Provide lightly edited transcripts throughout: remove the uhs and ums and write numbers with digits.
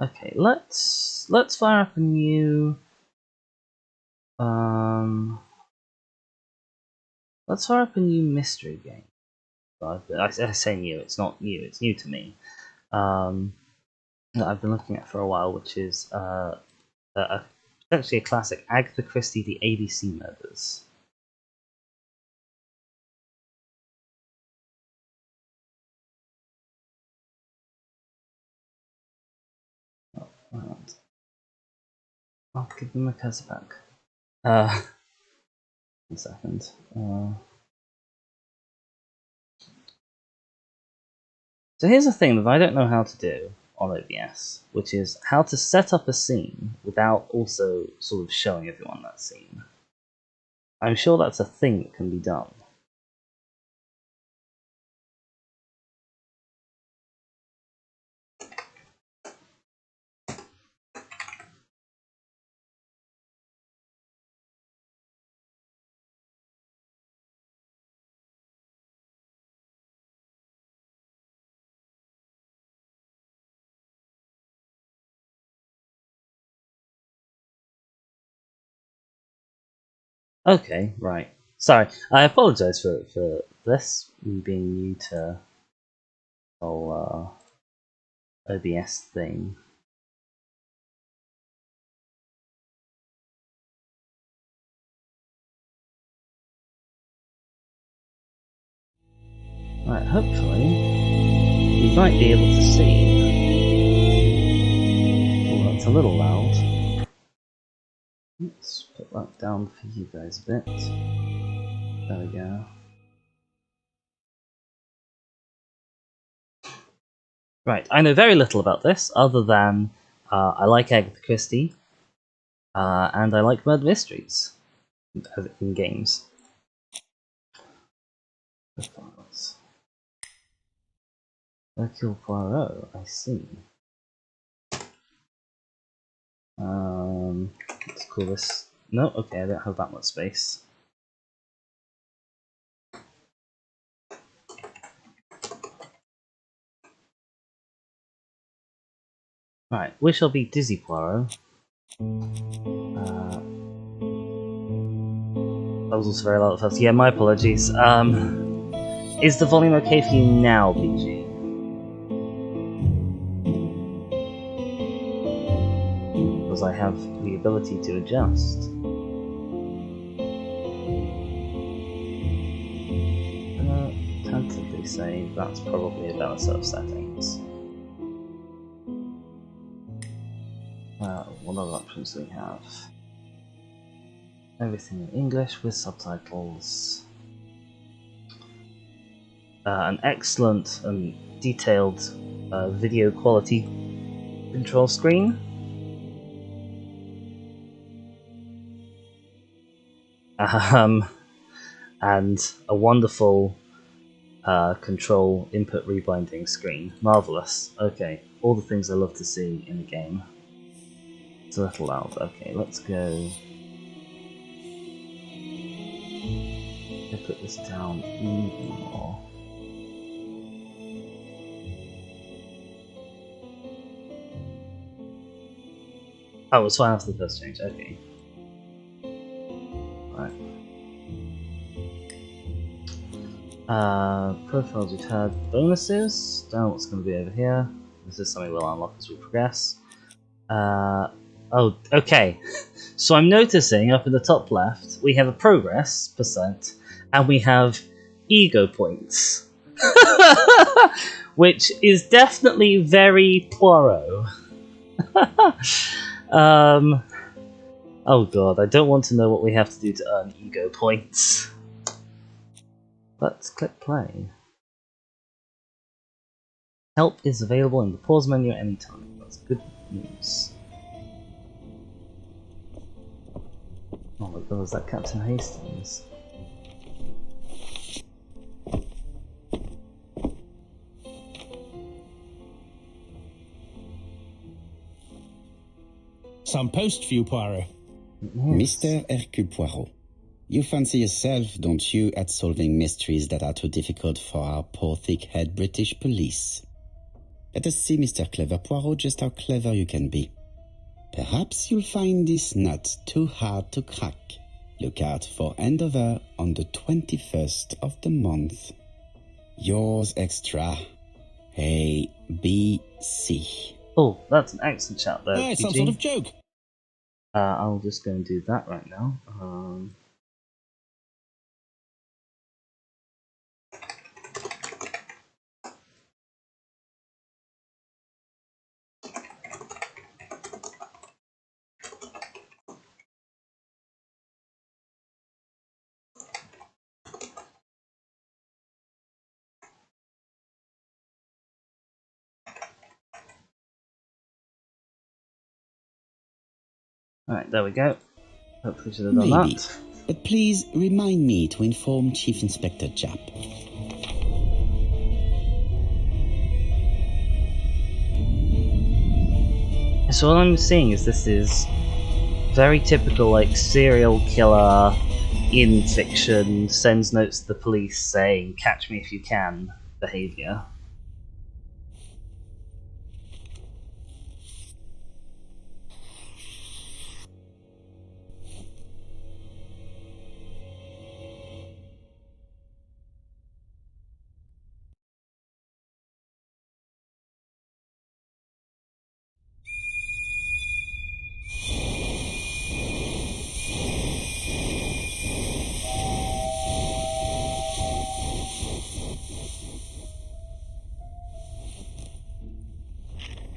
Okay, let's fire up a new let's fire up a new mystery game. I say new, it's not new, it's new to me. That I've been looking at for a while, which is essentially a classic, Agatha Christie, The ABC Murders. Oh, right. I'll give them a cursor back. 1 second. So here's the thing that I don't know how to do on OBS, which is how to set up a scene without also sort of showing everyone that scene. I'm sure that's a thing that can be done. Okay, right. Sorry, I apologise for this, me being new to the whole OBS thing. Right, hopefully you might be able to see. Oh, that's a little loud. Let's put that down for you guys a bit. There we go. Right, I know very little about this, other than I like Agatha Christie, and I like murder mysteries in games. The files. Hercule Poirot, I see. Let's call this. No, okay, I don't have that much space. Right, we shall be Dizzy Poirot. That was also very loud at first. Yeah, my apologies. Is the volume okay for you now, BG? Because I have the ability to adjust. Tentatively say that's probably a better set of settings. What other options do we have? Everything in English with subtitles. An excellent and detailed video quality control screen. And a wonderful control input rebinding screen. Marvelous. Okay, all the things I love to see in a game. It's a little loud. Okay, let's go. Put this down even more. Oh, it's fine after the first change. Okay. Right. Profiles we've had. Bonuses. Don't know what's going to be over here. This is something we'll unlock as we progress. Oh, okay. So I'm noticing up in the top left, we have a progress percent, and we have ego points. Which is definitely very Poirot. Oh god, I don't want to know what we have to do to earn ego points. Let's click play. Help is available in the pause menu at any time. That's good news. Oh my god, is that Captain Hastings? Some post for you, Poirot. Yes. Mr. Hercule Poirot, you fancy yourself, don't you, at solving mysteries that are too difficult for our poor thick-head British police? Let us see, Mr. Clever Poirot, just how clever you can be. Perhaps you'll find this nut too hard to crack. Look out for handover on the 21st of the month. Yours extra. A, B, C. Oh, that's an excellent shout there, Oh, it's some PG. sort of joke. I'll just go and do that right now. Alright, there we go. Hopefully should have done Maybe. that. But please remind me to inform Chief Inspector Japp. So all I'm seeing is this is very typical, like, serial killer in fiction, sends notes to the police saying, catch me if you can, behaviour.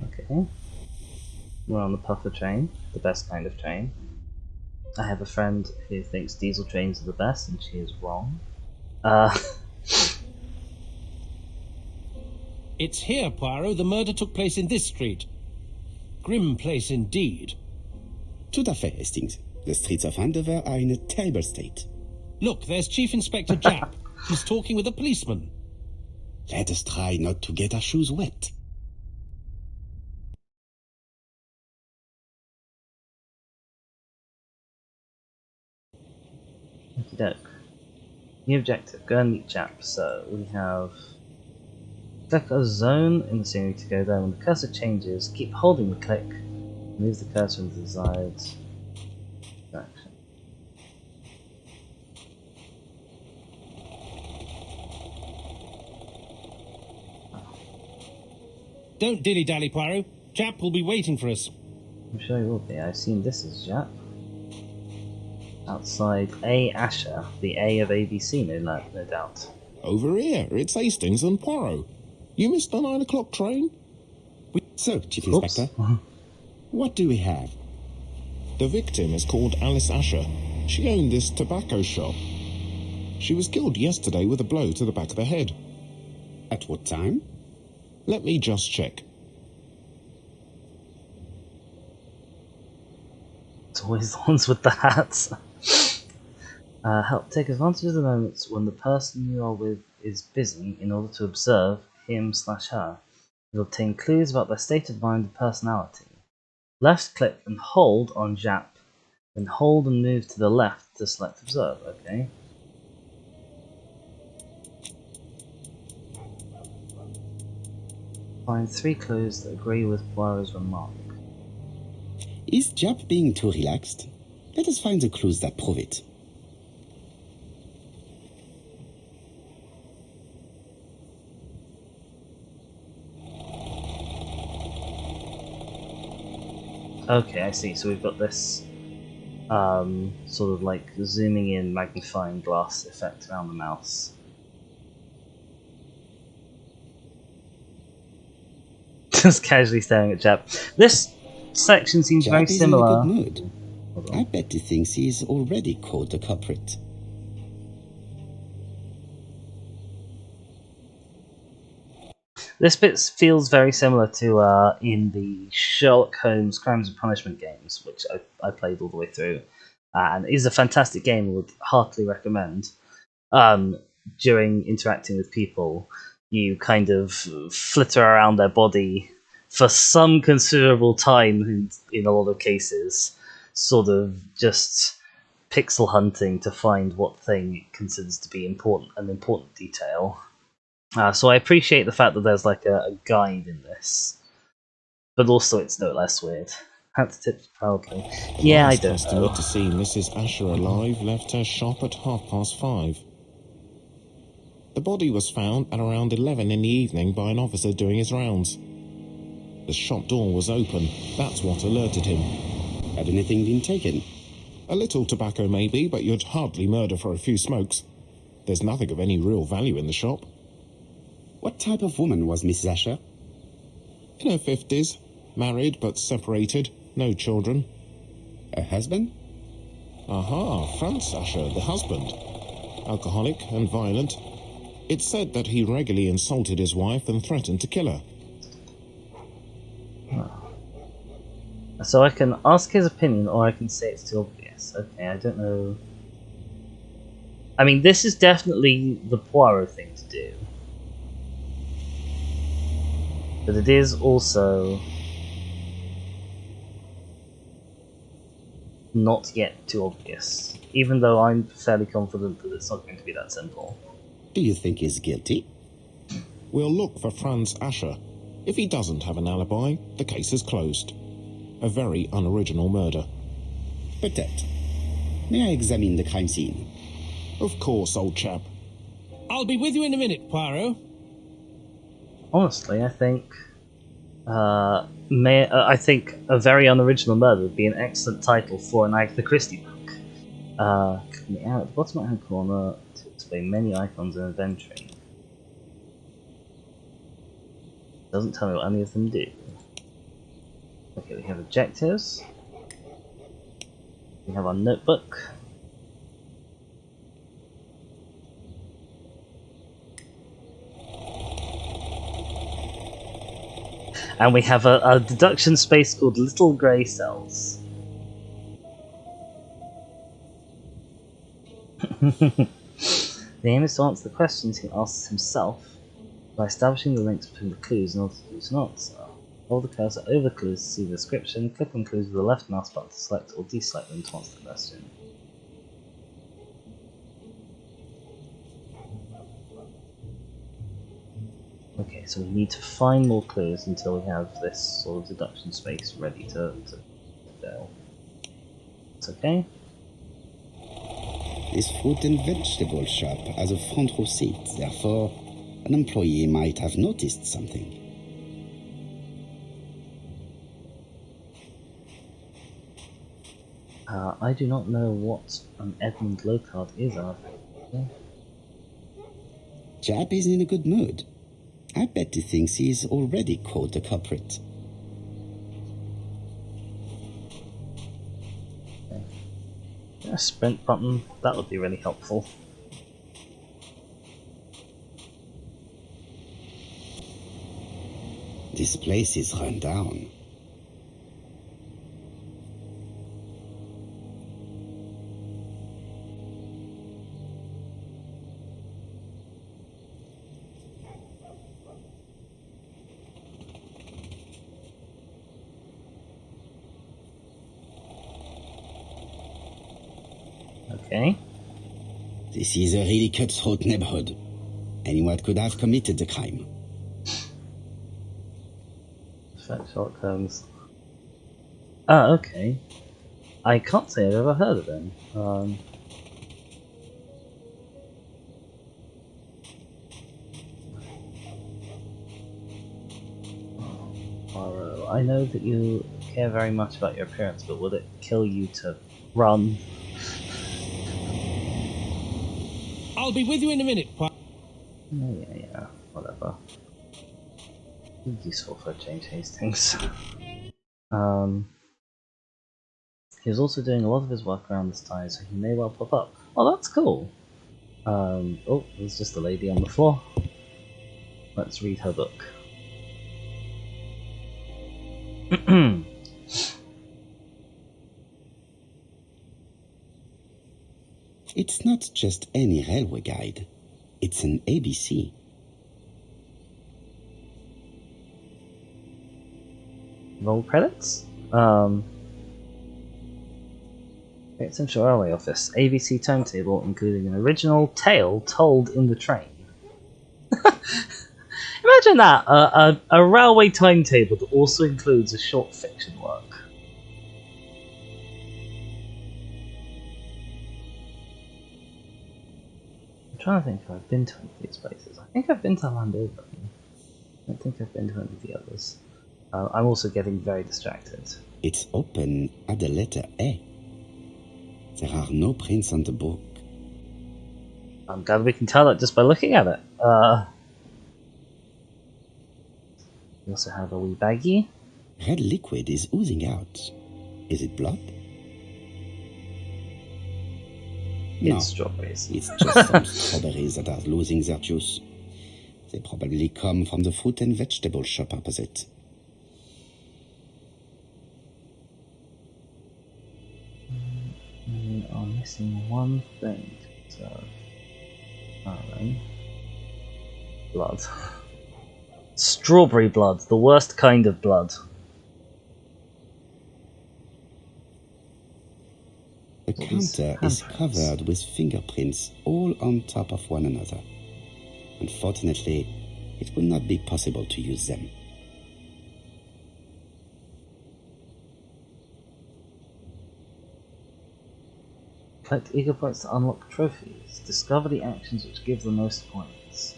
Okay. We're on the puffer train, the best kind of train. I have a friend who thinks diesel trains are the best, and she is wrong. It's here, Poirot. The murder took place in this street. Grim place indeed. Tout à fait, Hastings. The streets of Andover are in a terrible state. Look, there's Chief Inspector Japp. He's talking with a policeman. Let us try not to get our shoes wet. Okey-doke. New objective, go and meet Japp. So we have click a zone in the scenery to go there. When the cursor changes, keep holding the click. Move the cursor in the desired direction. Don't dilly-dally, Poirot. Japp will be waiting for us. I'm sure he will be. I assume this is Japp. Outside A. Asher, the A of ABC, no doubt. Over here, it's Hastings and Poirot. You missed the 9 o'clock train? So, Chief Oops. Inspector, what do we have? The victim is called Alice Asher. She owned this tobacco shop. She was killed yesterday with a blow to the back of the head. At what time? Let me just check. It's always the ones with the hats. Help take advantage of the moments when the person you are with is busy in order to observe him/her. You'll obtain clues about their state of mind and personality. Left click and hold on Japp, then hold and move to the left to select observe, okay? Find 3 clues that agree with Poirot's remark. Is Japp being too relaxed? Let us find the clues that prove it. Okay, I see. So we've got this sort of like zooming in, magnifying glass effect around the mouse. Just casually staring at Japp. This section seems very Japp is similar. in a good mood. I bet he thinks he's already caught the culprit. This bit feels very similar to in the Sherlock Holmes Crimes and Punishment games, which I played all the way through, and is a fantastic game. I would heartily recommend. During interacting with people, you kind of flitter around their body for some considerable time in a lot of cases, sort of just pixel hunting to find what thing it considers to be an important detail. So I appreciate the fact that there's like a guide in this, but also it's no less weird. Hat tips proudly. The Yeah, I last don't customer know. to see Mrs. Asher alive left her shop at 5:30. The body was found at around 11 in the evening by an officer doing his rounds. The shop door was open. That's what alerted him. Had anything been taken? A little tobacco maybe, but you'd hardly murder for a few smokes. There's nothing of any real value in the shop. What type of woman was Mrs. Asher? In her 50s, married but separated, no children. Her husband? Aha, Franz Asher, the husband. Alcoholic and violent. It's said that he regularly insulted his wife and threatened to kill her. So I can ask his opinion, or I can say it's too obvious. Okay, I don't know. I mean, this is definitely the Poirot thing to do. But it is also not yet too obvious. Even though I'm fairly confident that it's not going to be that simple. Do you think he's guilty? We'll look for Franz Asher. If he doesn't have an alibi, the case is closed. A very unoriginal murder. Peut-être. May I examine the crime scene? Of course, old chap. I'll be with you in a minute, Poirot. Honestly, I think I think a very unoriginal murder would be an excellent title for an Agatha Christie book. At the bottom right-hand corner to display menu icons and inventory. Doesn't tell me what any of them do. Okay, we have objectives. We have our notebook. And we have a deduction space called Little Grey Cells. The aim is to answer the questions he asks himself by establishing the links between the clues in order to use an answer. Hold the cursor over clues to see the description, click on clues with the left mouse button to select or deselect them to answer the question. Okay, so we need to find more clues until we have this sort of deduction space ready to go. It's okay. This fruit and vegetable shop has a front row seat, therefore an employee might have noticed something. I do not know what an Edmund Lockhart is, Jap is in a good mood. I bet he thinks he's already caught the culprit. A sprint button, that would be really helpful. This place is run down. Okay. This is a really cutthroat neighborhood. Anyone could have committed the crime. Effect shotguns. Ah, okay. I can't say I've ever heard of them. Poirot, I know that you care very much about your appearance, but would it kill you to run? I'll be with you in a minute, Poirot. Yeah, whatever. Useful for a change Hastings. He was also doing a lot of his work around this time, so he may well pop up. Oh, that's cool. Oh, there's just a lady on the floor. Let's read her book. It's not just any railway guide. It's an ABC. Roll credits? Great Central Railway Office. ABC timetable, including an original tale told in the train. Imagine that, a railway timetable that also includes a short fiction work. I'm trying to think if I've been to any of these places. I think I've been to Landover. I don't think I've been to any of the others. I'm also getting very distracted. It's open at the letter A. There are no prints on the book. I'm glad we can tell that just by looking at it. We also have a wee baggie. Red liquid is oozing out. Is it blood? No, It's strawberries. it's just some strawberries that are losing their juice. They probably come from the fruit and vegetable shop opposite. We are missing one thing. So, blood. Strawberry blood, the worst kind of blood. The counter is covered with fingerprints all on top of one another. Unfortunately, it will not be possible to use them. Collect eager points to unlock trophies. Discover the actions which give the most points.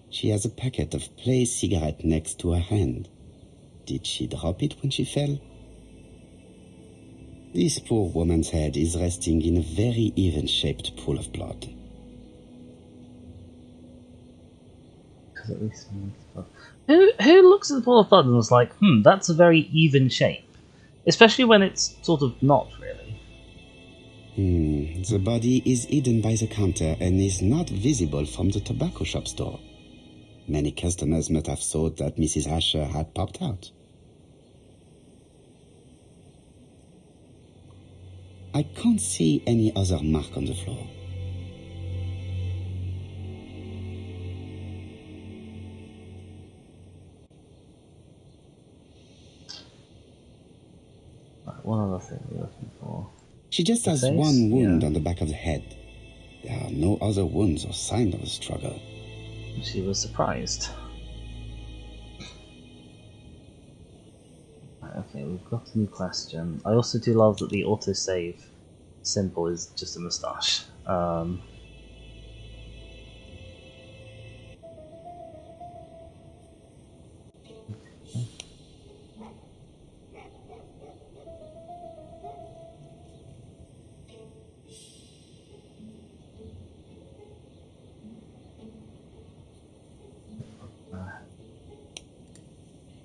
She has a packet of play cigarette next to her hand. Did she drop it when she fell? This poor woman's head is resting in a very even-shaped pool of blood. At least who looks at the pool of blood and was like, that's a very even shape. Especially when it's sort of not really. The body is hidden by the counter and is not visible from the tobacco shop's door. Many customers must have thought that Mrs. Asher had popped out. I can't see any other mark on the floor. Right, one other thing we're looking for. She just has face? one wound Yeah. on the back of the head. There are no other wounds or sign of a struggle. She was surprised. Right, okay, we've got a new question. I also do love that the autosave symbol is just a moustache.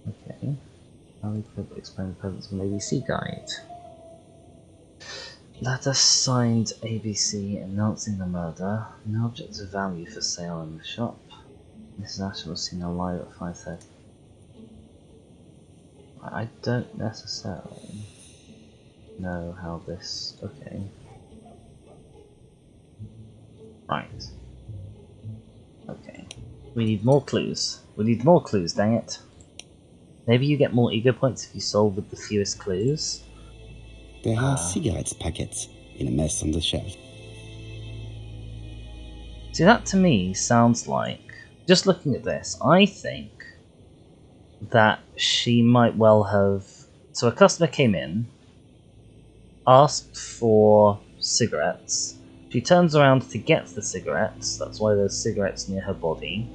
Okay. Now we could explain the presence of an ABC guide. Letter signed ABC announcing the murder. No objects of value for sale in the shop. Mrs. Asher was seen alive at 5:30. I don't necessarily know how this... Okay. Right. Okay. We need more clues. We need more clues, dang it. Maybe you get more ego points if you solve with the fewest clues. There are cigarettes packets in a mess on the shelf. See, that to me sounds like, just looking at this, I think that she might well have... So a customer came in, asked for cigarettes, she turns around to get the cigarettes, that's why there's cigarettes near her body,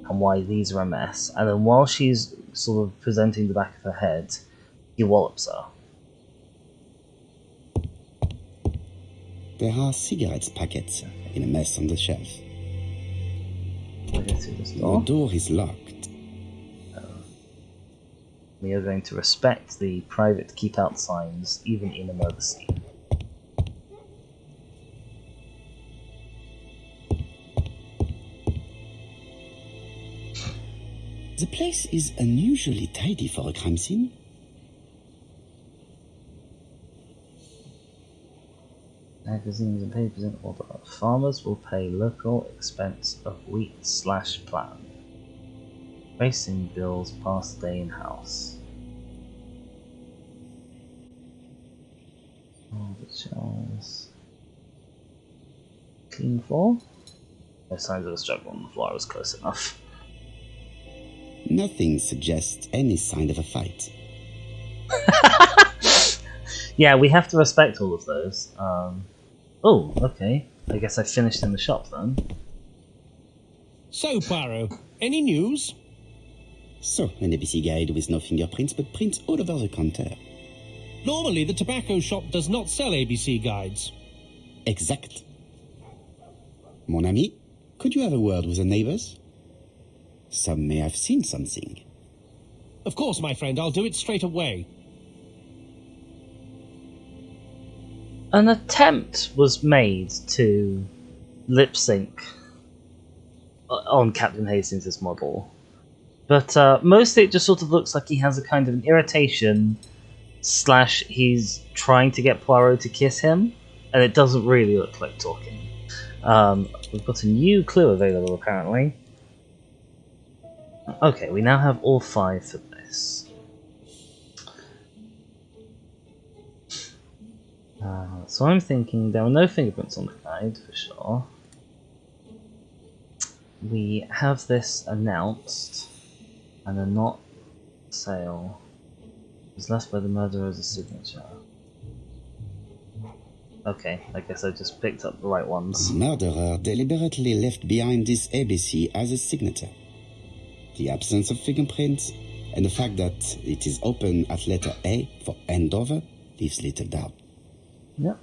and why these are a mess, and then while she's sort of presenting the back of her head, he wallops her. There are cigarettes packets in a mess on the shelf. Can I go through this The door? door is locked. We are going to respect the private keep-out signs, even in a murder scene. The place is unusually tidy for a crime scene. Magazines and papers in order. Farmers will pay local expense of wheat/plan. Racing bills past day in house. All the shells. Clean floor? No signs of a struggle on the floor, I was close enough. Nothing suggests any sign of a fight. Yeah, we have to respect all of those. Oh, okay. I guess I finished in the shop then. So, Poirot, any news? So, an ABC guide with no fingerprints but prints all over the counter. Normally, the tobacco shop does not sell ABC guides. Exact. Mon ami, could you have a word with the neighbors? Some may have seen something. Of course, my friend, I'll do it straight away. An attempt was made to lip sync on Captain Hastings' model, but mostly it just sort of looks like he has a kind of an irritation / he's trying to get Poirot to kiss him, and it doesn't really look like talking. We've got a new clue available apparently. Okay, we now have all 5 for this. So I'm thinking there are no fingerprints on the guide for sure. We have this announced, and a not sale was left by the murderer as a signature. Okay, I guess I just picked up the right ones. The murderer deliberately left behind this ABC as a signature. The absence of fingerprints and the fact that it is open at letter A for Andover leaves little doubt. Yep.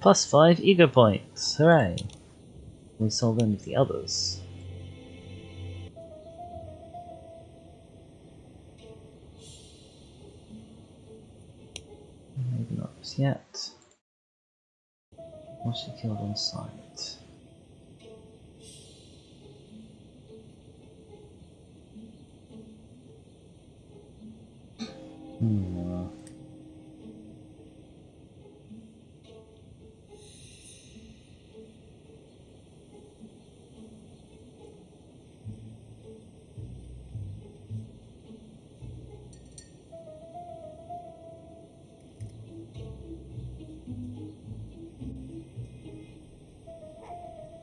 +5 ego points. Hooray! We sold them with the others. Maybe not just yet. Was she killed on sight?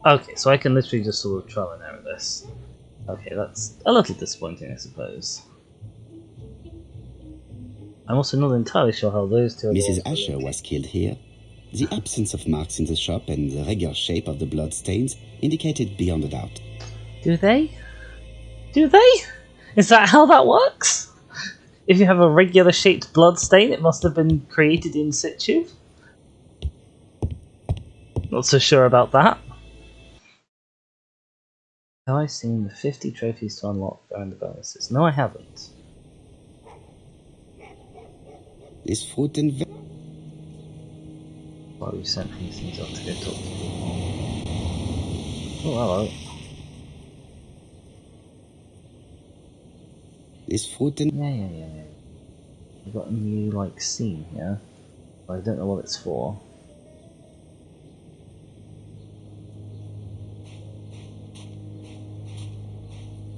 Okay, so I can literally just sort of trial and error this. Okay, that's a little disappointing, I suppose. I'm also not entirely sure how those two are Mrs. Asher was killed here. The absence of marks in the shop and the regular shape of the blood stains indicated beyond a doubt. Do they? Do they? Is that how that works? If you have a regular shaped blood stain, it must have been created in situ? Not so sure about that. Have I seen the 50 trophies to unlock and the bonuses? No, I haven't. This fruit and Why we sent these things off to go talk to people. Oh, hello. This fruit and Yeah. We've got a new, like, scene here. But I don't know what it's for.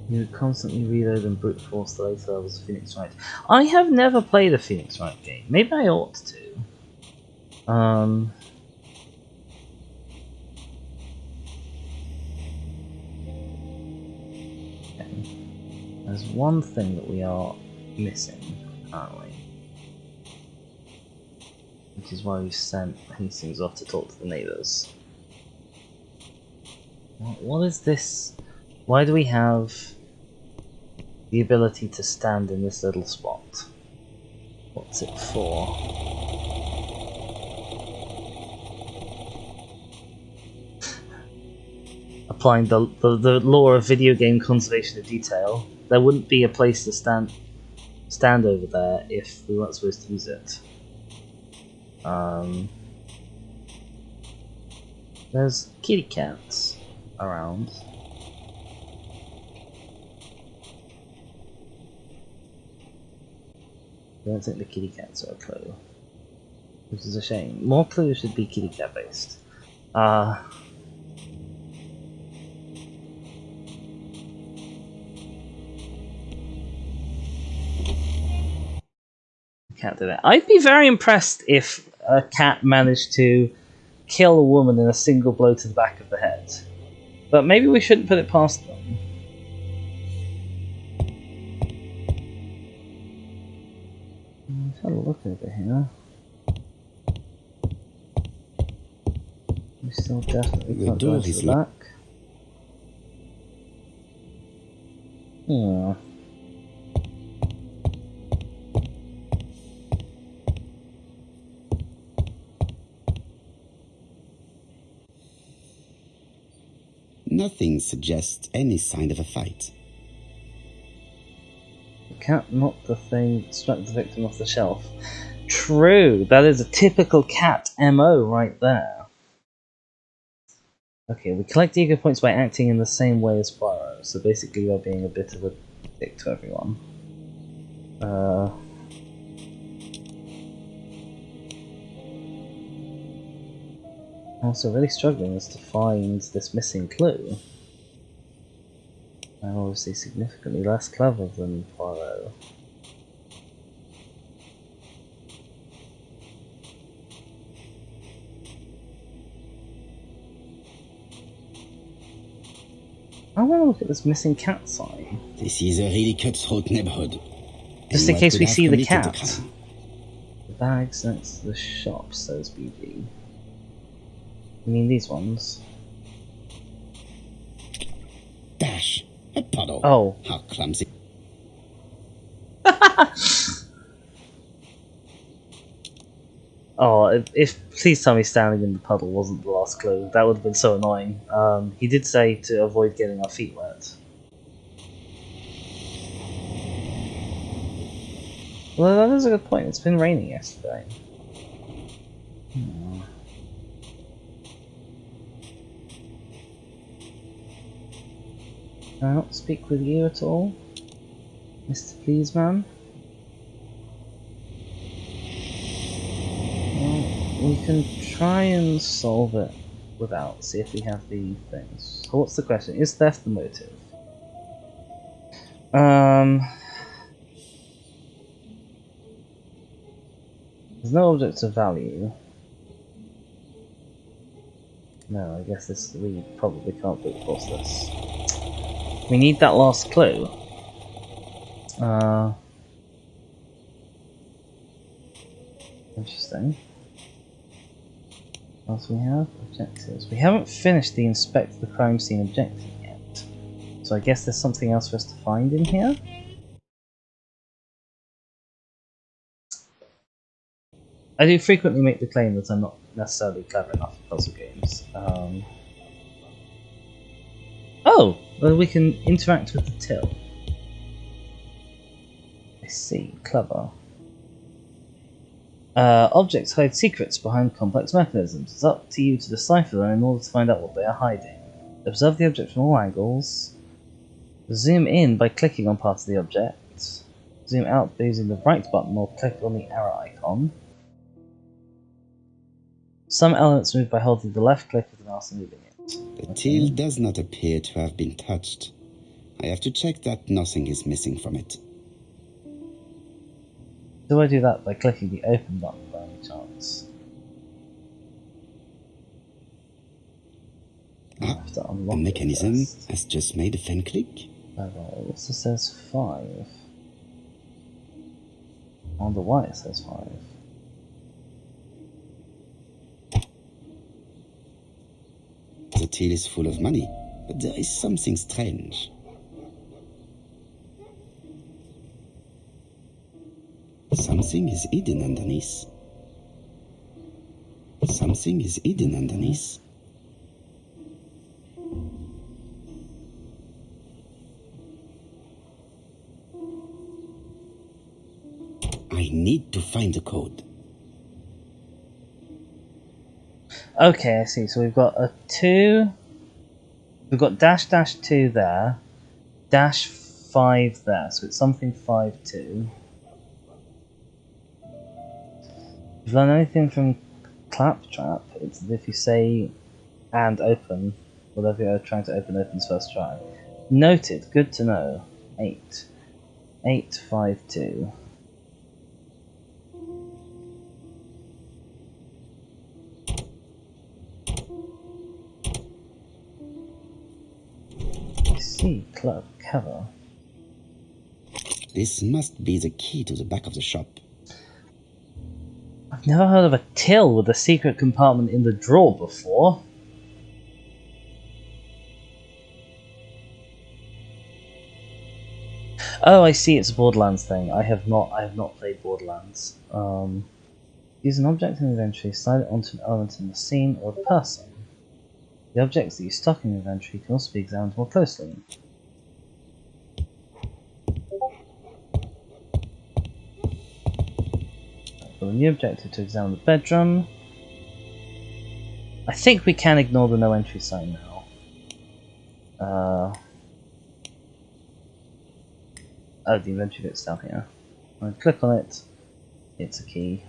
You constantly reload and brute force the later levels of Phoenix Wright. I have never played a Phoenix Wright game. Maybe I ought to. Okay. There's one thing that we are missing, apparently. Which is why we sent Hastings off to talk to the neighbours. What is this? Why do we have the ability to stand in this little spot? What's it for? Applying the law of video game conservation of detail, there wouldn't be a place to stand over there if we weren't supposed to use it. There's kitty cats around. I don't think the kitty cats are a clue, which is a shame. More clues should be kitty cat based. cat did it. I'd be very impressed if a cat managed to kill a woman in a single blow to the back of the head. But maybe we shouldn't put it past them. Let's have a look over here. We still definitely can't go to the back. Hmm. Nothing suggests any sign of a fight. The cat knocked the thing, struck the victim off the shelf. True, that is a typical cat MO right there. Okay, we collect ego points by acting in the same way as Poirot, so basically we're being a bit of a dick to everyone. I'm also really struggling as to find this missing clue. I'm obviously significantly less clever than Poirot. I want to look at this missing cat sign. This is a really cutthroat neighborhood. Just in case we see the cat. The bags next to the shop, says BG. I mean these ones. Dash! A puddle. Oh. How clumsy. Oh, if please tell me standing in the puddle wasn't the last clue. That would have been so annoying. He did say to avoid getting our feet wet. Well, that is a good point. It's been raining yesterday. Can I not speak with you at all, Mr. Pleaseman? Well, we can try and solve it without, see if we have the things. So what's the question? Is theft the motive? There's no object of value. No, I guess this we probably can't put across this. We need that last clue. Interesting. What else we have? Objectives. We haven't finished the inspect the crime scene objective yet. So I guess there's something else for us to find in here? I do frequently make the claim that I'm not necessarily clever enough at puzzle games. Oh! Well, we can interact with the till. I see. Clever. Objects hide secrets behind complex mechanisms. It's up to you to decipher them in order to find out what they are hiding. Observe the object from all angles. Zoom in by clicking on part of the object. Zoom out by using the right button or click on the arrow icon. Some elements move by holding the left click of the mouse and moving it. The till does not appear to have been touched. I have to check that nothing is missing from it. Do I do that by clicking the open button by any chance? Ah, the mechanism has just made a faint click. It also says 5. I wonder why it says 5. The till is full of money, but there is something strange. Something is hidden underneath. Something is hidden underneath. I need to find the code. Okay, I see. So we've got a 2. We've got -2 there. -5 there. So it's something 5-2. If you've learned anything from Claptrap, it's that if you say and open, whatever you're trying to open opens first try. Noted. Good to know. 8. 8-5-2. see, cover. This must be the key to the back of the shop. I've never heard of a till with a secret compartment in the drawer before. Oh, I see. It's a Borderlands thing. I have not played Borderlands. Use an object in the inventory, slide it onto an element in the scene or the person. The objects that you stock in your inventory can also be examined more closely. For the new objective to examine the bedroom. I think we can ignore the no entry sign now. Oh, the inventory bit's down here. I click on it. It's a key.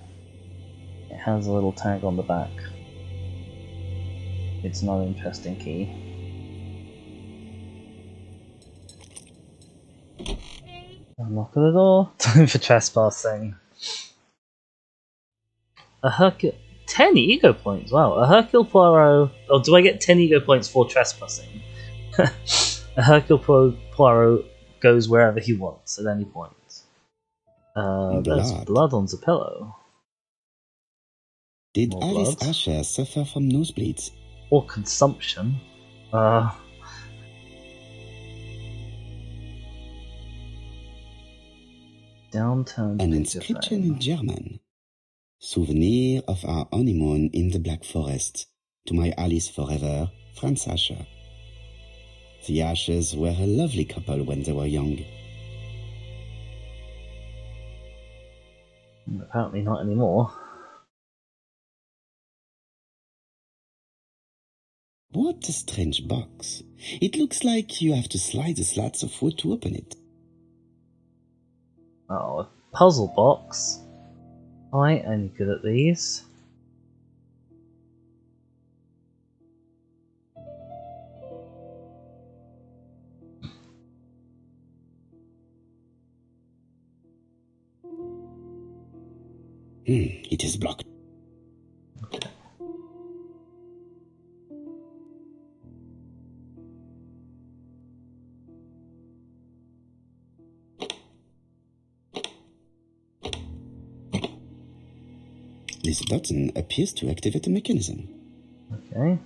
It has a little tag on the back. It's not an interesting key. Unlock the door. Time for trespassing. A 10 ego points. Wow. A Hercule Poirot. Oh, do I get 10 ego points for trespassing? A Hercule Poirot goes wherever he wants at any point. There's blood on the pillow. Did More Alice blood. Asher suffer from nosebleeds? Or consumption. Downturned An picture inscription frame. in German. Souvenir of our honeymoon in the Black Forest. To my Alice forever, Franz Asher. The Ashers were a lovely couple when they were young. Apparently not anymore. What a strange box. It looks like you have to slide the slats of wood to open it. Oh, a puzzle box. I ain't any good at these. It is blocked. Okay. This button appears to activate the mechanism. Okay.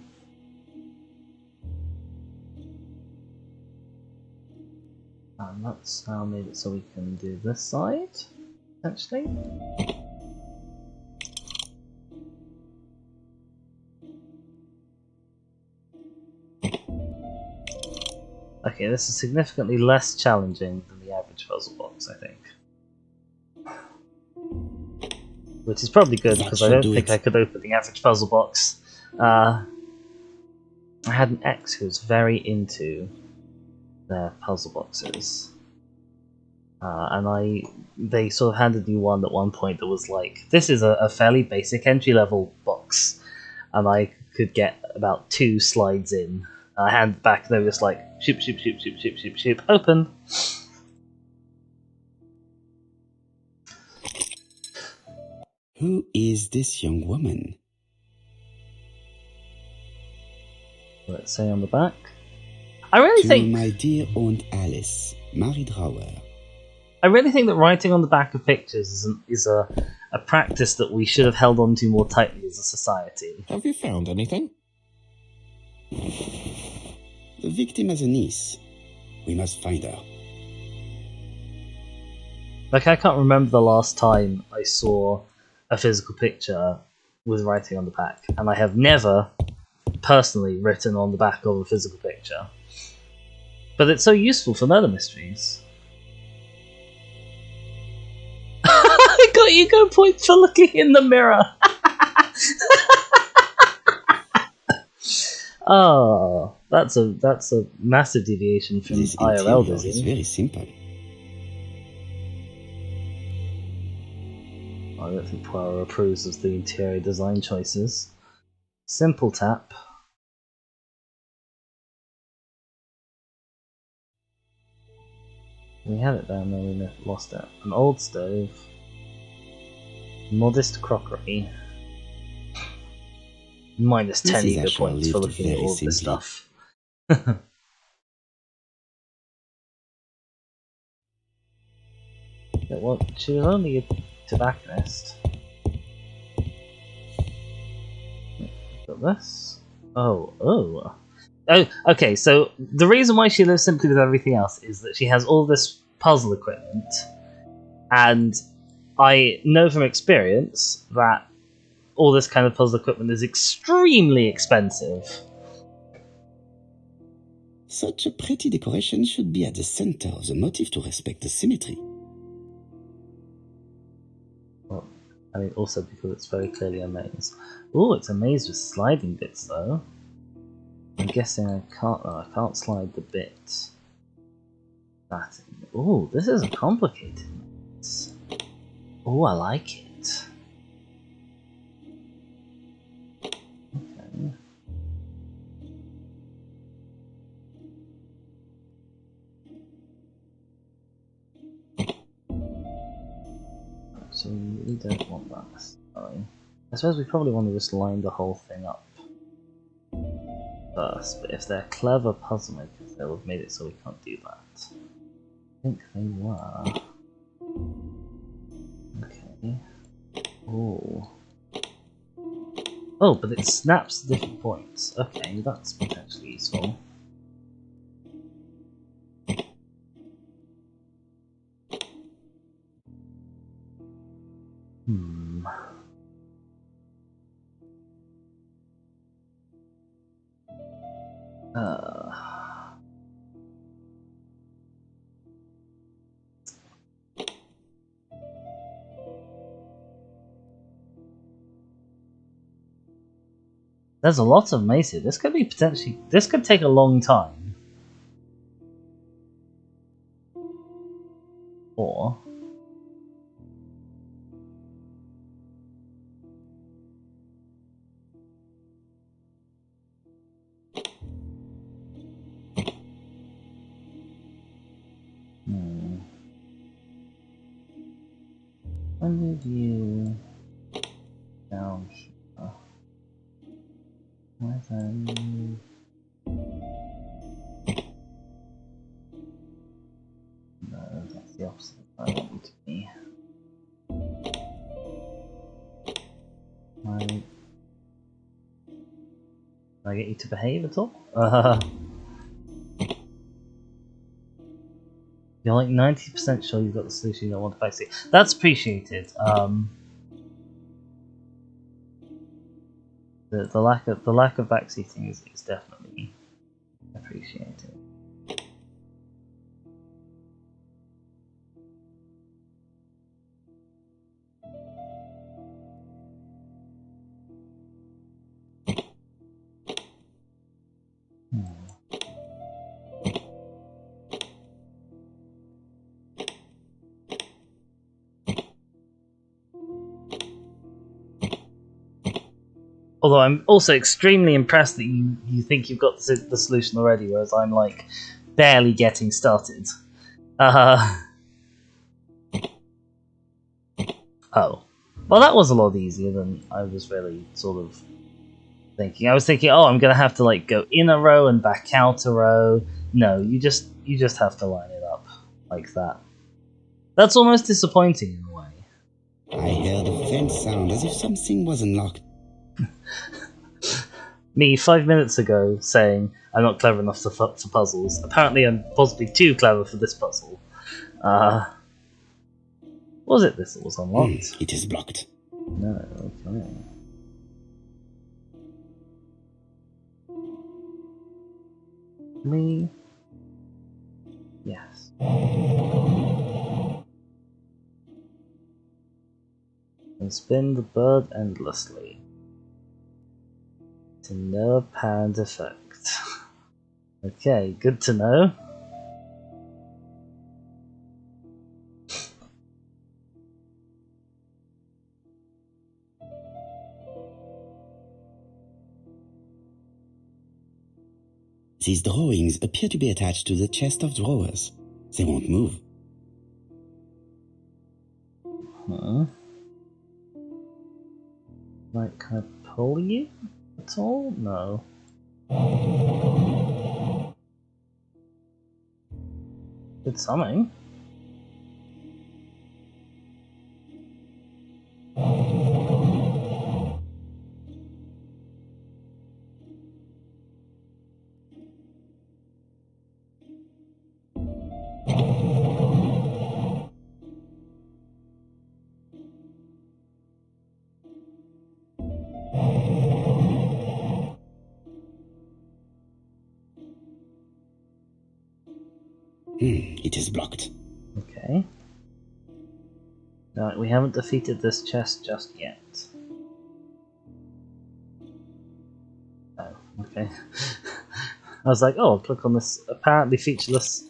And that's now made it so we can do this side, essentially. Okay, this is significantly less challenging than the average puzzle box, I think. Which is probably good, because I don't think I could open the average puzzle box. I had an ex who was very into their puzzle boxes. And they sort of handed me one at one point that was like, this is a fairly basic entry-level box. And I could get about 2 slides in. I hand back, they were just like, shoop, shoop, shoop, shoop, shoop, shoop, shoop, open. Who is this young woman? Let's say on the back. I really think my dear Aunt Alice, Mary Drower. I really think that writing on the back of pictures is a practice that we should have held on to more tightly as a society. Have you found anything? The victim has a niece. We must find her. Like, I can't remember the last time I saw a physical picture with writing on the back, and I have never personally written on the back of a physical picture. But it's so useful for murder mysteries. I got ego points for looking in the mirror. Oh, that's a massive deviation from This IRL interior is design. very simple. I don't think Poirot approves of the interior design choices. Simple tap. We had it down there, we lost it. An old stove. Modest crockery. Minus 10 Mrs. ego Asher points for lived looking at very all of this simply. stuff. Well, she was only a tobacconist. Got this. Oh, okay, so the reason why she lives simply with everything else is that she has all this puzzle equipment, and I know from experience that all this kind of puzzle equipment is extremely expensive. Such a pretty decoration should be at the center of the motif to respect the symmetry. Well, I mean, also because it's very clearly a maze. Oh, it's a maze with sliding bits, though. I'm guessing I can't. No, I can't slide the bit. That. Oh, this is a complicated maze. Oh, I like it. Okay. So we don't want that. Sorry. I suppose we probably want to just line the whole thing up first, but if they're clever puzzle makers, they'll have made it so we can't do that. I think they were. Okay. Oh. Oh, but it snaps at different points. Okay, that's potentially useful. Hmm. There's a lot of mace here. This could be potentially. This could take a long time. Or. I'll move you down here. Where's that? No, that's the opposite of where I want you to be. Can I get you to behave at all? You're like 90% sure you've got the solution you don't want to backseat. That's appreciated. The lack of backseating is definitely appreciated. Although I'm also extremely impressed that you think you've got the solution already, whereas I'm like barely getting started. Oh. Well, that was a lot easier than I was really sort of thinking. I was thinking, oh, I'm gonna have to like go in a row and back out a row. No, you just have to line it up like that. That's almost disappointing in a way. I heard a faint sound as if something was unlocked. Me 5 minutes ago saying I'm not clever enough for puzzles. Apparently I'm possibly too clever for this puzzle. Was it this that was unlocked? It is blocked. No, okay. Me? Yes. And spin the bird endlessly. To no apparent effect. Okay, good to know. These drawings appear to be attached to the chest of drawers. They won't move. Huh? Like, can I pull you at all? No. Did something. It is blocked. Okay. Right, we haven't defeated this chest just yet. Oh, okay. I was like, oh, I'll click on this apparently featureless.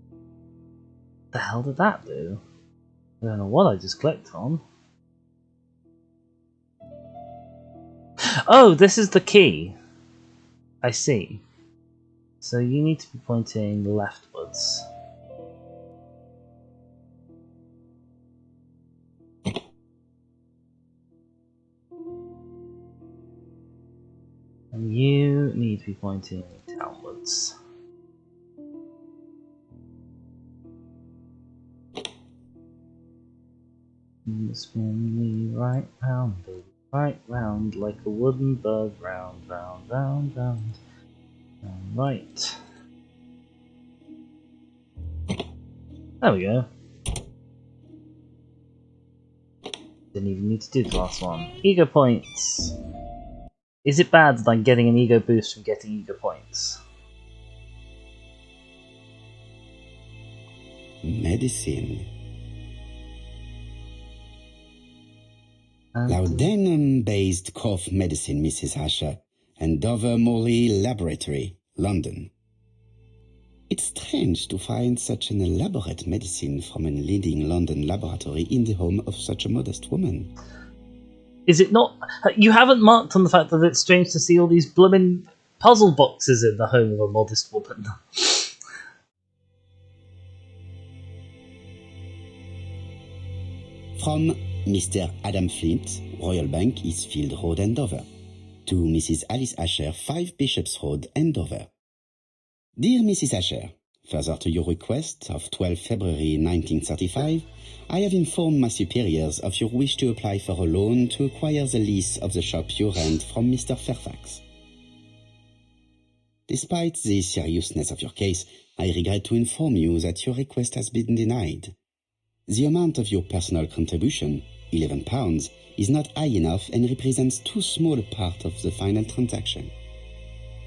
What the hell did that do? I don't know what I just clicked on. Oh, this is the key. I see. So you need to be pointing leftwards. And you need to be pointing downwards. You spin me right round, baby, right round, like a wooden bird, round, round, round, round, and right. There we go. Didn't even need to do the last one. Ego points. Is it bad that I'm getting an ego boost from getting ego points? Medicine. Laudanum-based cough medicine, Mrs. Asher, and Dover Morley Laboratory, London. It's strange to find such an elaborate medicine from a leading London laboratory in the home of such a modest woman. Is it not? You haven't marked on the fact that it's strange to see all these blooming puzzle boxes in the home of a modest woman. From Mr. Adam Flint, Royal Bank, Eastfield Road, Andover. To Mrs. Alice Asher, 5 Bishops Road, Andover. Dear Mrs. Asher, further to your request of 12 February 1935, I have informed my superiors of your wish to apply for a loan to acquire the lease of the shop you rent from Mr. Fairfax. Despite the seriousness of your case, I regret to inform you that your request has been denied. The amount of your personal contribution, £11, is not high enough and represents too small a part of the final transaction.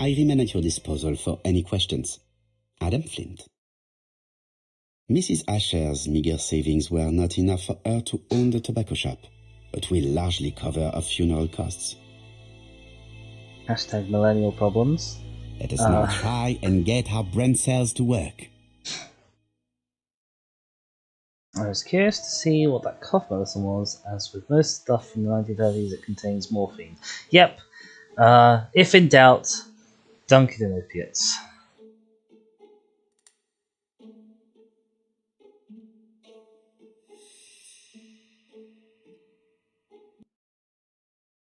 I remain at your disposal for any questions. Adam Flint. Mrs. Asher's meager savings were not enough for her to own the tobacco shop, but will largely cover her funeral costs. Hashtag millennial problems. Let us now try and get our brain cells to work. I was curious to see what that cough medicine was, as with most stuff from the 1930s it contains morphine. Yep, if in doubt, dunk it in opiates.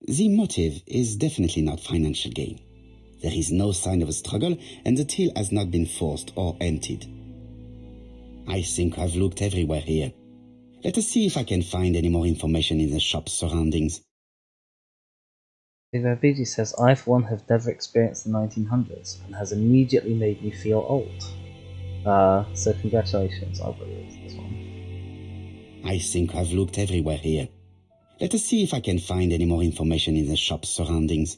The motive is definitely not financial gain. There is no sign of a struggle, and the till has not been forced or emptied. I think I've looked everywhere here. Let us see if I can find any more information in the shop's surroundings. BG says, I for one have never experienced the 1900s, and has immediately made me feel old. So congratulations, I'll believe this one. I think I've looked everywhere here. Let us see if I can find any more information in the shop's surroundings.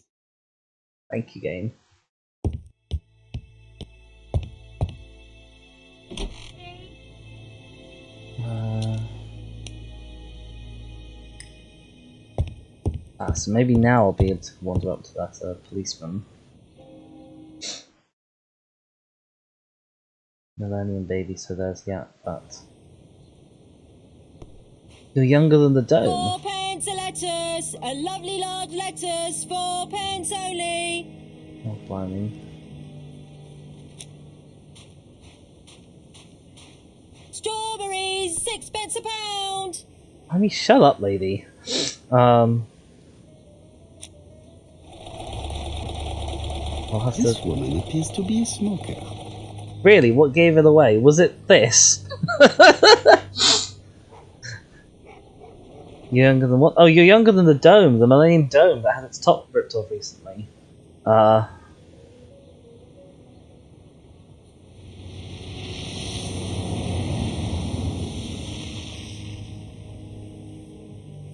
Thank you, game. So maybe now I'll be able to wander up to that policeman. Millennium baby, so there's that. You're younger than the dome. 4 pence a lettuce, a lovely large lettuce, 4 pence only. Oh, blimey. Strawberries, 6 pence a pound. I mean, shut up, lady. I'll have This to... woman appears to be a smoker. Really, what gave it away? Was it this? You're younger than what? Oh, you're younger than the dome, the Millennium Dome that had its top ripped off recently.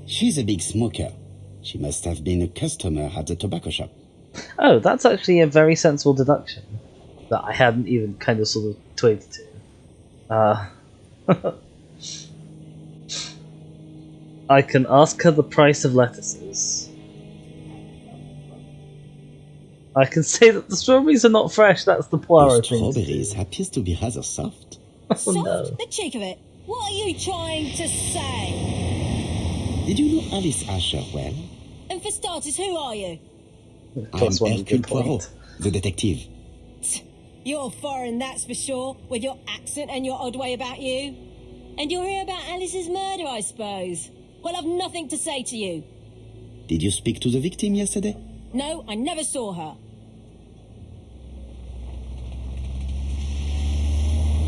She's a big smoker. She must have been a customer at the tobacco shop. Oh, that's actually a very sensible deduction that I hadn't even kind of sort of 22. I can ask her the price of lettuces. I can say that the strawberries are not fresh. That's the Poirot The thing. strawberries appears to be rather soft. Oh, no. The cheek of it. What are you trying to say? Did you know Alice Asher well? And for starters, who are you? I'm That's one Hercule good point. Poirot, the detective. You're foreign, that's for sure, with your accent and your odd way about you. And you're here about Alice's murder, I suppose. Well, I've nothing to say to you. Did you speak to the victim yesterday? No, I never saw her.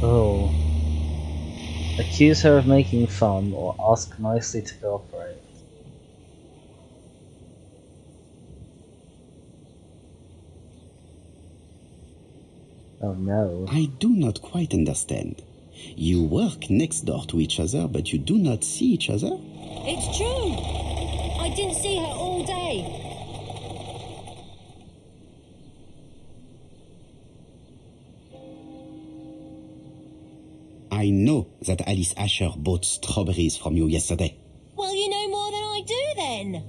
Oh. Accuse her of making fun or ask nicely to cooperate. Oh no. I do not quite understand. You work next door to each other, but you do not see each other? It's true. I didn't see her all day. I know that Alice Asher bought strawberries from you yesterday. Well, you know more than I do then.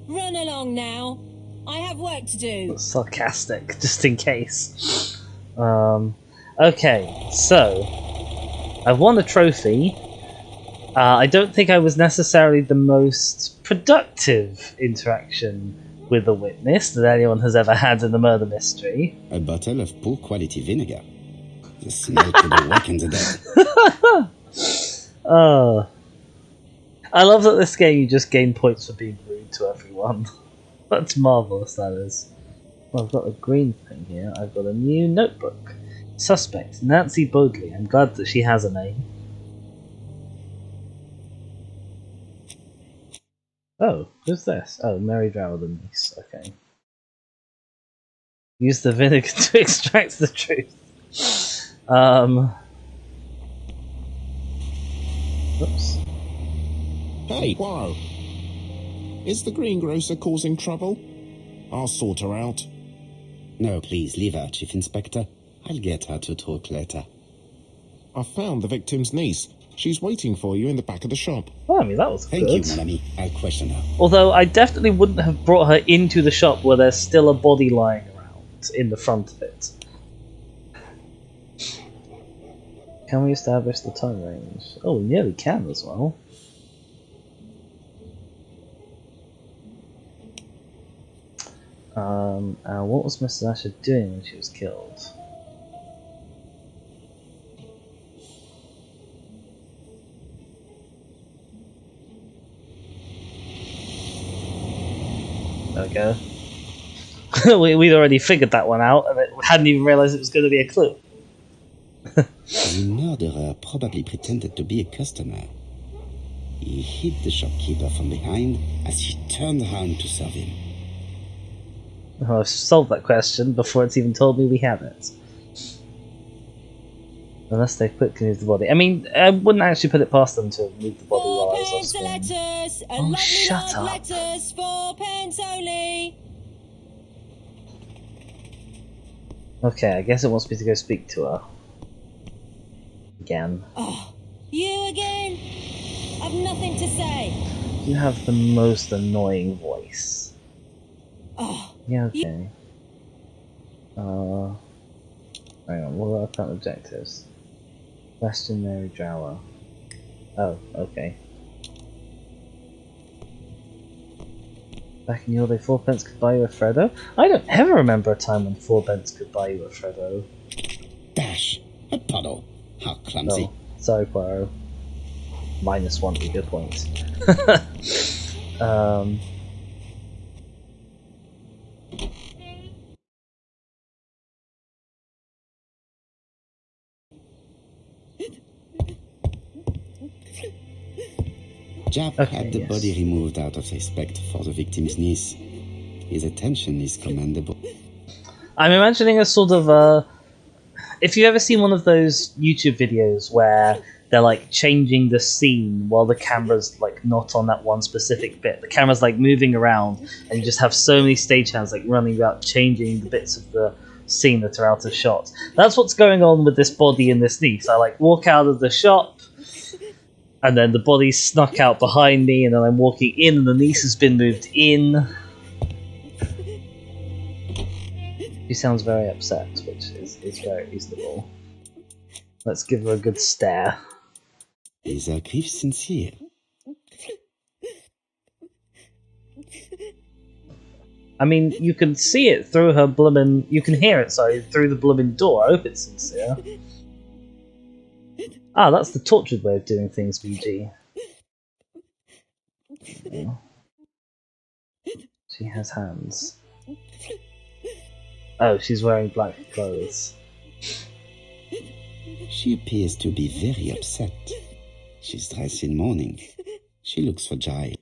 Run along now. I have work to do. Sarcastic, just in case. Okay, so I won a trophy. I don't think I was necessarily the most productive interaction with a witness that anyone has ever had in the murder mystery. A bottle of poor quality vinegar. The smell could awaken the dead. Oh. I love that this game you just gain points for being rude to everyone. That's marvellous, that is. Well, I've got a green thing here. I've got a new notebook. Suspect, Nancy Bodley. I'm glad that she has a name. Oh, who's this? Oh, Mary Drower, the niece. Okay. Use the vinegar to extract the truth. Oops. Hey, Poirot. Is the greengrocer causing trouble? I'll sort her out. No, please, leave her, Chief Inspector. I'll get her to talk later. I found the victim's niece. She's waiting for you in the back of the shop. Well, I mean, that was Thank good. you, mon ami. I'll question her. Although I definitely wouldn't have brought her into the shop where there's still a body lying around in the front of it. Can we establish the time range? Oh, we nearly can as well. What was Mrs. Asher doing when she was killed? There we go. We'd already figured that one out, and it hadn't even realised it was going to be a clue. The murderer probably pretended to be a customer. He hit the shopkeeper from behind as he turned around to serve him. Oh, I've solved that question before it's even told me we have it. Unless they quickly move the body. I mean, I wouldn't actually put it past them to move the body while I was off £4 screen. lettuce. A Oh, lovely shut large up. lettuce. £4 only. Okay, I guess it wants me to go speak to her. Again. Oh, you again? I've nothing to say. You have the most annoying voice. Oh, Yeah, okay. Hang on, what are our current objectives? Question Mary Drower. Oh, okay. Back in your day, 4p could buy you a Freddo? I don't ever remember a time when 4p could buy you a Freddo. Dash! A puddle! How clumsy. Oh, sorry, Poirot. -1 would be a good point. Jap Okay, had the yes. body removed out of respect for the victim's niece. His attention is commendable. I'm imagining a sort of if you've ever seen one of those YouTube videos where they're like changing the scene while the camera's like not on that one specific bit, the camera's like moving around, and you just have so many stagehands like running about changing the bits of the scene that are out of shot. That's what's going on with this body and this niece. I like walk out of the shop, and then the body's snuck out behind me, and then I'm walking in, and the niece has been moved in. She sounds very upset, which is very reasonable. Let's give her a good stare. Is her grief sincere? I mean, you can see it through her bloomin'... You can hear it, sorry, through the bloomin' door. I hope it's sincere. Ah, that's the tortured way of doing things, BG. Oh. She has hands. Oh, she's wearing black clothes. She appears to be very upset. She's dressed in mourning. She looks fragile.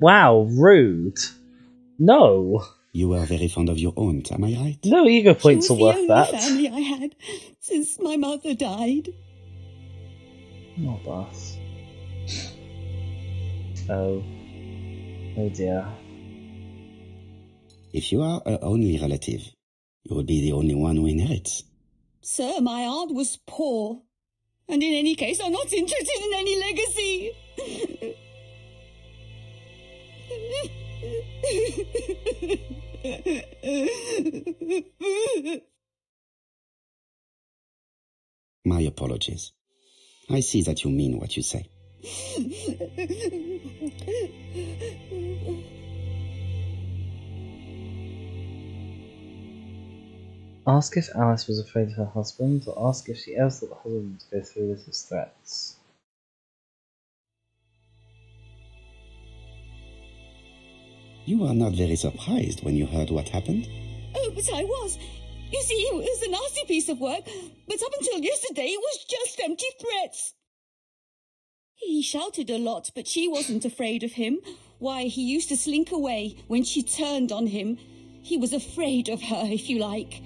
Wow, rude. No. You were very fond of your aunt, am I right? No ego points are She was worth the only that. family I had since my mother died. Oh, boss. Oh. Oh dear. If you are her only relative, you will be the only one who inherits. Sir, my aunt was poor. And in any case, I'm not interested in any legacy. My apologies. I see that you mean what you say. Ask if Alice was afraid of her husband, or ask if she ever thought the husband would go through with his threats. You were not very surprised when you heard what happened? Oh, but I was. You see, it was a nasty piece of work, but up until yesterday it was just empty threats. He shouted a lot, but she wasn't afraid of him. Why, he used to slink away when she turned on him. He was afraid of her, if you like.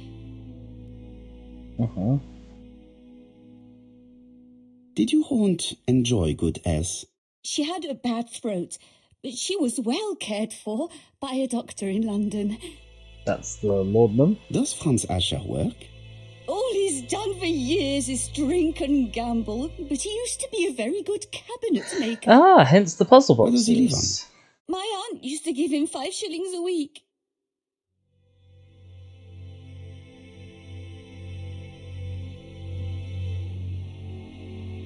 Did your aunt enjoy good health? She had a bad throat, but she was well cared for by a doctor in London. That's the laudanum. Does Franz Asher work? All he's done for years is drink and gamble, but he used to be a very good cabinet maker. Ah, hence the puzzle What does he live boxes. My aunt used to give him 5 shillings a week.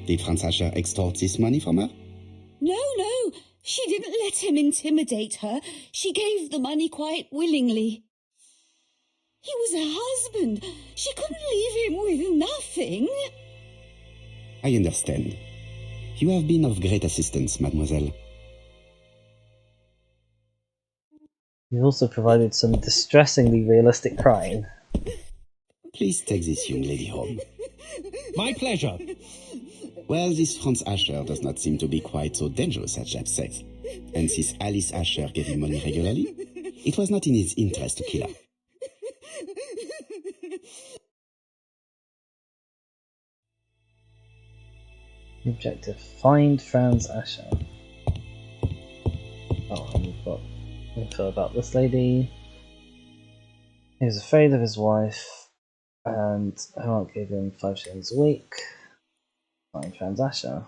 Did Franz Asher extort this money from her? No, she didn't let him intimidate her. She gave the money quite willingly. He was her husband. She couldn't leave him with nothing. I understand. You have been of great assistance, mademoiselle. You've also provided some distressingly realistic crying. Please take this young lady home. My pleasure. Well, this Franz Asher does not seem to be quite so dangerous as Jeb says. And since Alice Asher gave him money regularly, it was not in his interest to kill her. Objective: find Franz Asher. Oh, and we've got info about this lady. He was afraid of his wife, and her aunt gave him 5 shillings a week. Find Franz Asher.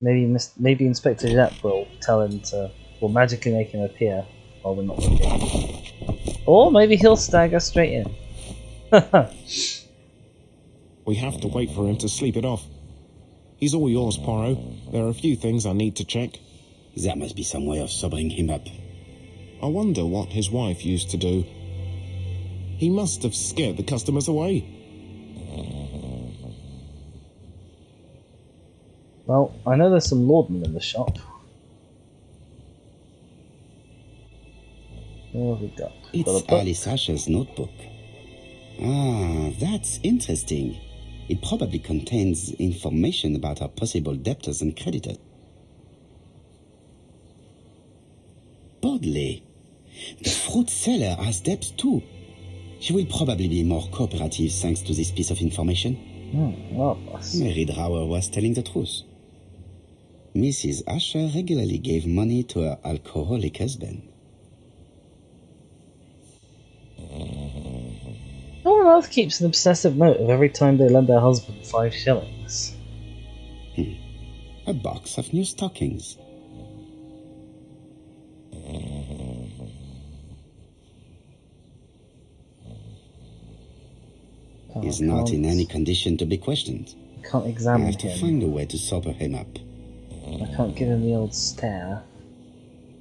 Maybe Inspector Jepp will tell him to, will magically make him appear while we're not looking. Or maybe he'll stagger straight in. We have to wait for him to sleep it off. He's all yours, Poirot. There are a few things I need to check. There must be some way of sobering him up. I wonder what his wife used to do. He must have scared the customers away. Well, I know there's some laudanum in the shop. What have we got? Got a It's book. Alice Asher's notebook. Ah, that's interesting. It probably contains information about her possible debtors and creditors. Bodley, the fruit seller has debts too. She will probably be more cooperative thanks to this piece of information. Marvelous. Mary Drower was telling the truth. Mrs. Asher regularly gave money to her alcoholic husband. No one else keeps an obsessive note of every time they lend their husband 5 shillings. A box of new stockings. He's not in any condition to be questioned. Can't I examine have to him. find a way to sober him up. I can't give him the old stare.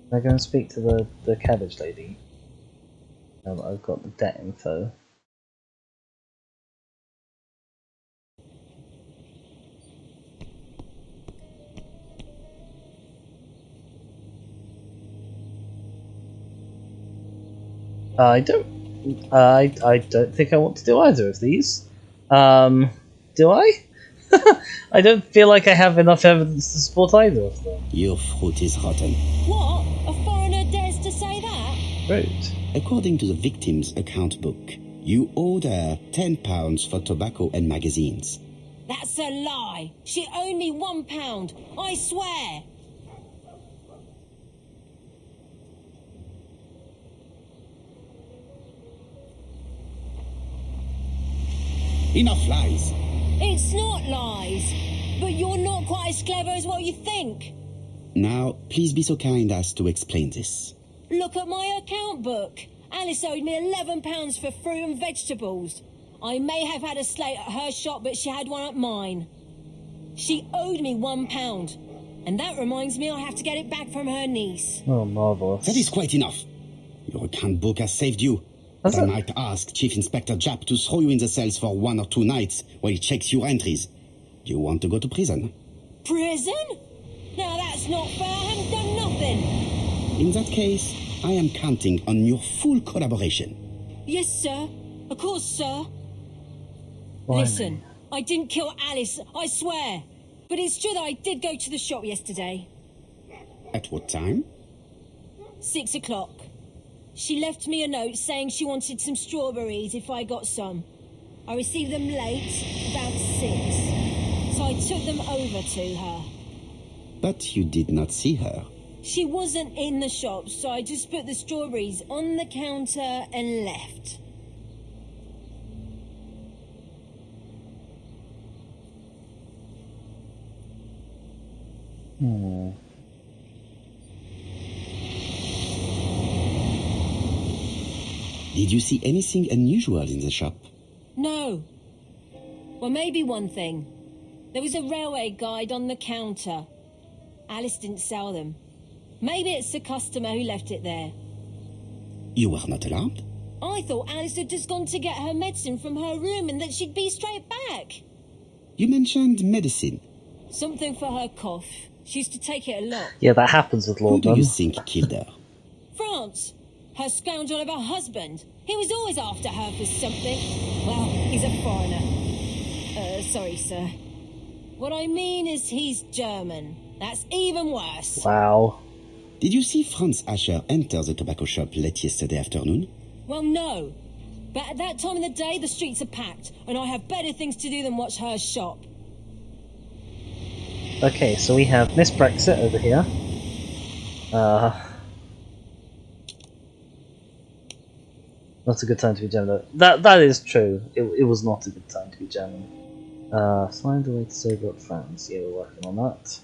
Can I go and speak to the cabbage lady? Now that I've got the debt info. I don't think I want to do either of these. Do I? I don't feel like I have enough evidence to support either of them. Your fruit is rotten. What? A foreigner dares to say that? Rude. According to the victim's account book, you owed her £10 for tobacco and magazines. That's a lie. She owed me £1. I swear. Enough lies. It's not lies. But you're not quite as clever as what you think. Now, please be so kind as to explain this. Look at my account book. Alice owed me £11 for fruit and vegetables. I may have had a slate at her shop, but she had one at mine. She owed me £1. And that reminds me I have to get it back from her niece. Oh, marvellous. That is quite enough. Your account book has saved you. Has I it? might ask Chief Inspector Japp to throw you in the cells for 1 or 2 nights while he checks your entries. Do you want to go to prison? Prison? Now that's not fair. I haven't done nothing. In that case, I am counting on your full collaboration. Yes, sir. Of course, sir. Blimey. Listen, I didn't kill Alice, I swear. But it's true that I did go to the shop yesterday. At what time? 6 o'clock. She left me a note saying she wanted some strawberries if I got some. I received them late, about 6. So I took them over to her. But you did not see her. She wasn't in the shop, so I just put the strawberries on the counter and left. Did you see anything unusual in the shop? No. Well, maybe one thing. There was a railway guide on the counter. Alice didn't sell them. Maybe it's the customer who left it there. You were not alarmed? I thought Alice had just gone to get her medicine from her room and that she'd be straight back. You mentioned medicine. Something for her cough. She used to take it a lot. Yeah, that happens with Who Lord do you Dunn. think killed her? France. Her scoundrel of a husband. He was always after her for something. Well, he's a foreigner. Sorry, sir. What I mean is he's German. That's even worse. Wow. Did you see Franz Asher enter the tobacco shop late yesterday afternoon? Well, no. But at that time of the day, the streets are packed, and I have better things to do than watch her shop. Okay, so we have Miss Brexit over here. Not a good time to be German. That is true. It was not a good time to be German. Find a way to sober up France. Yeah, we're working on that.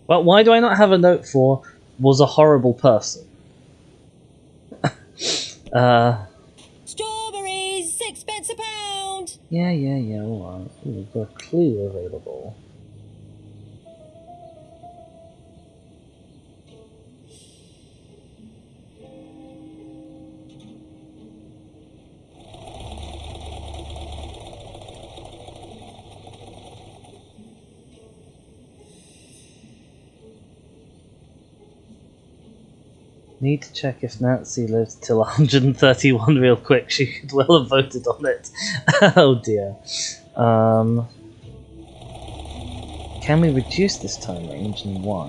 Well, why do I not have a note for was a horrible person? Strawberries, 6 pence a pound. Yeah, alright. We've got a clue available. Need to check if Nancy lived till 131 real quick. She could well have voted on it. Oh dear. Can we reduce this time range and why?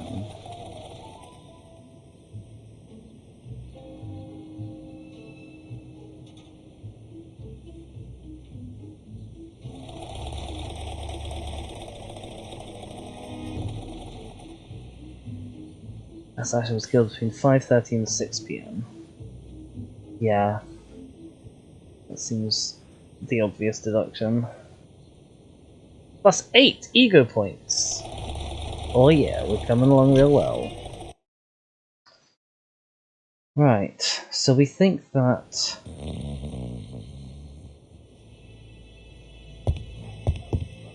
Asasha was killed between 5:30 and 6 p.m. Yeah. That seems the obvious deduction. Plus 8 ego points! Oh yeah, we're coming along real well. Right, so we think that...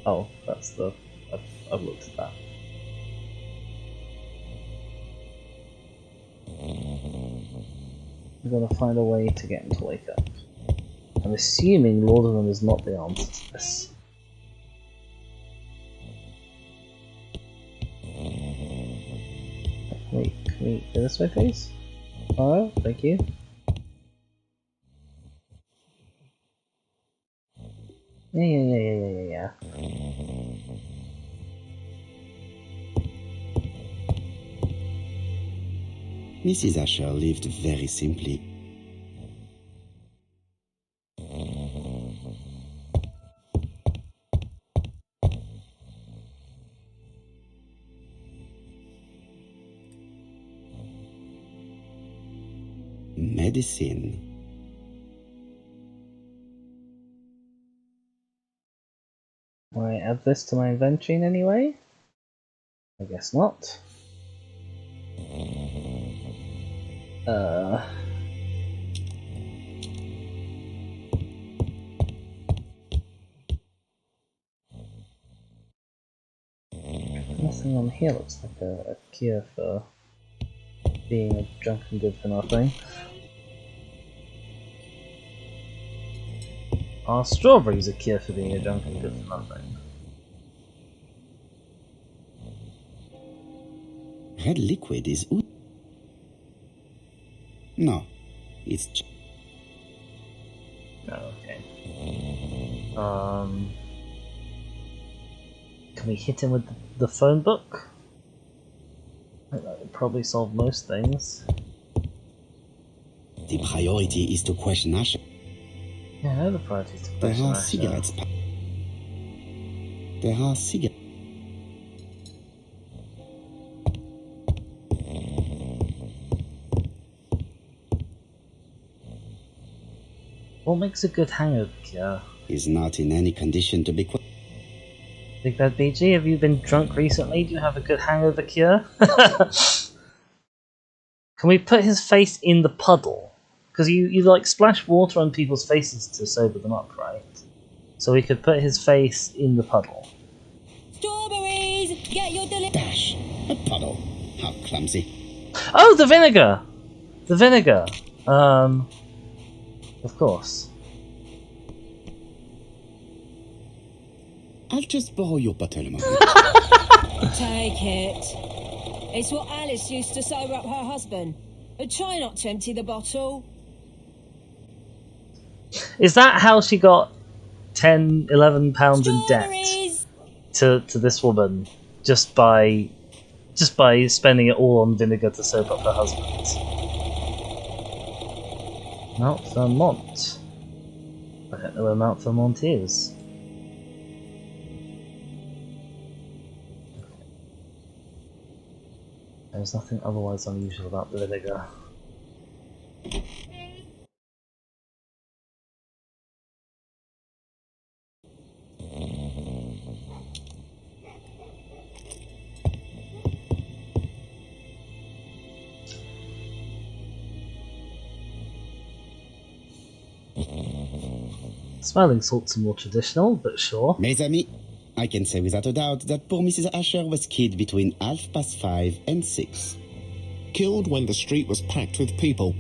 Oh, that's the... I've looked at that. We're gonna find a way to get him to wake up. I'm assuming laudanum is not the answer to this. Can we go this way, please? Oh, thank you. Yeah. Mrs. Asher lived very simply. Medicine. Will I add this to my inventory in any way? I guess not. Nothing on here looks like a cure for being a drunken good for nothing. Are strawberries a cure for being a drunken good for nothing? Red liquid is... No, it's... Oh, okay. Can we hit him with the phone book? I think that would probably solve most things. The priority is to question Asher. Yeah, I know the priority is to There question are Asher. cigarettes. There are cigarettes. What makes a good hangover cure? Is not in any condition to be... Big Bad BG, have you been drunk recently? Do you have a good hangover cure? Can we put his face in the puddle? Because you like splash water on people's faces to sober them up, right? So we could put his face in the puddle. Strawberries! Get your Dash! A puddle. How clumsy. Oh, the vinegar! The vinegar! Of course. I'll just borrow your bottle a moment. Take it. It's what Alice used to sober up her husband. But try not to empty the bottle. Is that how she got 10, 11 pounds in debt Strawberries! to this woman? Just by spending it all on vinegar to soap up her husband? Mount Vermont. I don't know where Mount Vermont is. There's nothing otherwise unusual about the vinegar. Smiling salts are more traditional, but sure. Mes amis, I can say without a doubt that poor Mrs. Asher was killed between 5:30 and 6. Killed when the street was packed with people.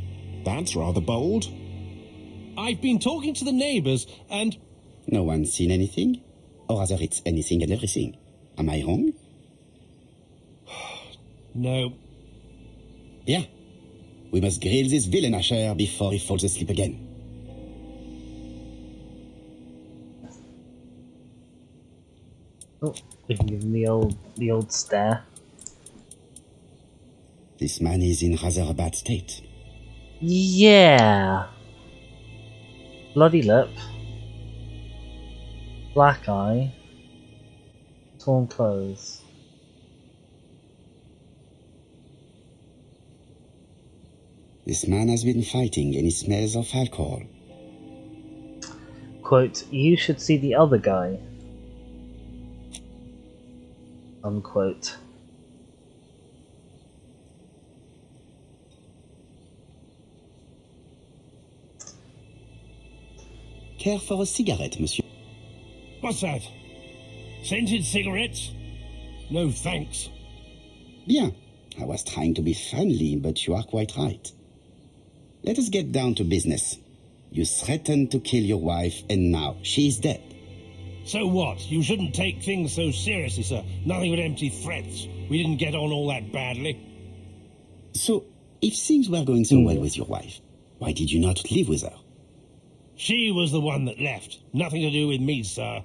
That's rather bold. I've been talking to the neighbours and... No one's seen anything? Or rather, it's anything and everything. Am I wrong? No. Yeah. We must grill this villain Asher before he falls asleep again. Oh, we can give him the old stare. This man is in rather a bad state. Yeah. Bloody lip. Black eye. Torn clothes. This man has been fighting and he smells of alcohol. Quote, you should see the other guy. Unquote. Care for a cigarette, monsieur? What's that? Scented cigarettes? No thanks. Bien. I was trying to be friendly, but you are quite right. Let us get down to business. You threatened to kill your wife, and now she is dead. So what? You shouldn't take things so seriously, sir. Nothing but empty threats. We didn't get on all that badly. So, if things were going so well with your wife, why did you not live with her? She was the one that left. Nothing to do with me, sir.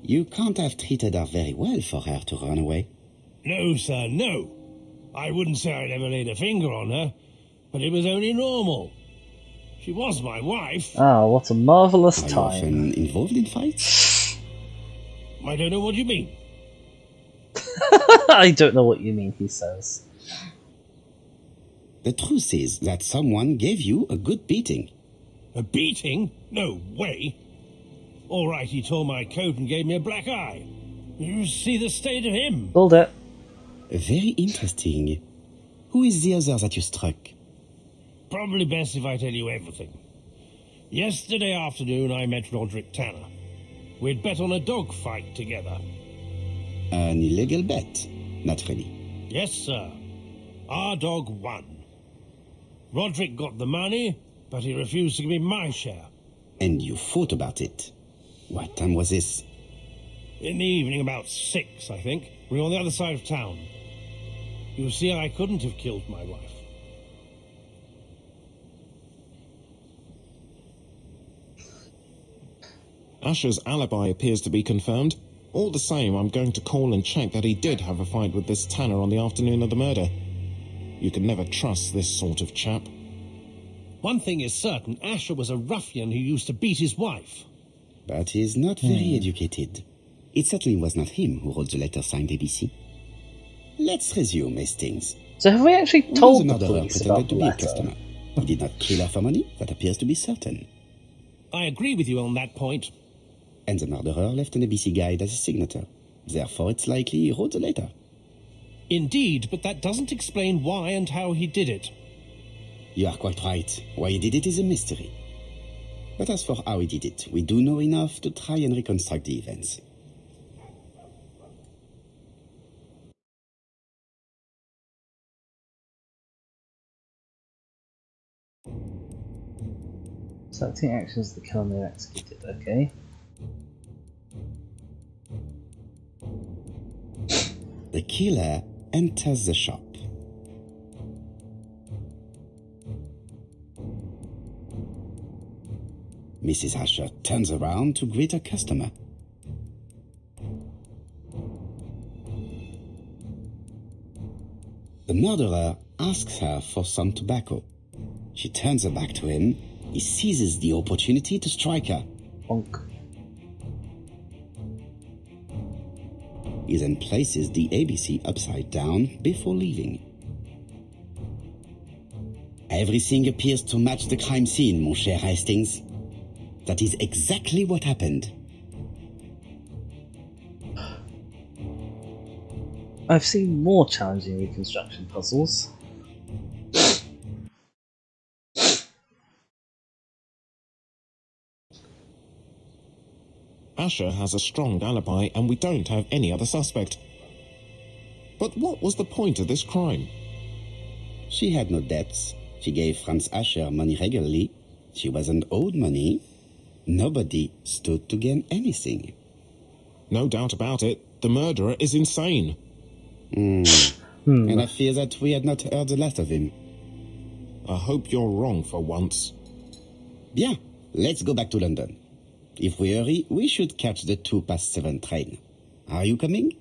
You can't have treated her very well for her to run away. No, sir, no. I wouldn't say I'd ever laid a finger on her, but it was only normal. She was my wife. Ah, what a marvellous Are you time. often involved in fights? I don't know what you mean. I don't know what you mean, he says. The truth is that someone gave you a good beating. A beating? No way. All right, he tore my coat and gave me a black eye. You see the state of him. Hold it. Very interesting. Who is the other that you struck? Probably best if I tell you everything. Yesterday afternoon, I met Roderick Tanner. We'd bet on a dog fight together. An illegal bet, naturally. Yes, sir. Our dog won. Roderick got the money, but he refused to give me my share. And you fought about it. What time was this? In the evening, about 6, I think. We were on the other side of town. You see, I couldn't have killed my wife. Asher's alibi appears to be confirmed. All the same, I'm going to call and check that he did have a fight with this Tanner on the afternoon of the murder. You can never trust this sort of chap. One thing is certain, Asher was a ruffian who used to beat his wife. But he is not very educated. It certainly was not him who wrote the letter signed ABC. Let's resume, Hastings. So have we actually Who was told the the murderer police pretended about to the be a letter? customer? He did not kill her for money, that appears to be certain. I agree with you on that point. And the murderer left an ABC guide as a signature. Therefore, it's likely he wrote the letter. Indeed, but that doesn't explain why and how he did it. You are quite right. Why he did it is a mystery. But as for how he did it, we do know enough to try and reconstruct the events. Selecting actions the killer may have executed, okay. The killer enters the shop. Mrs. Asher turns around to greet a customer. The murderer asks her for some tobacco. She turns her back to him. He seizes the opportunity to strike her. Bonk. He then places the ABC upside down before leaving. Everything appears to match the crime scene, mon cher Hastings. That is exactly what happened. I've seen more challenging reconstruction puzzles. Asher has a strong alibi and we don't have any other suspect. But what was the point of this crime? She had no debts. She gave Franz Asher money regularly. She wasn't owed money. Nobody stood to gain anything. No doubt about it, the murderer is insane. And I fear that we had not heard the last of him. I hope you're wrong for once. Bien, let's go back to London. If we hurry, we should catch the 7:02 train. Are you coming?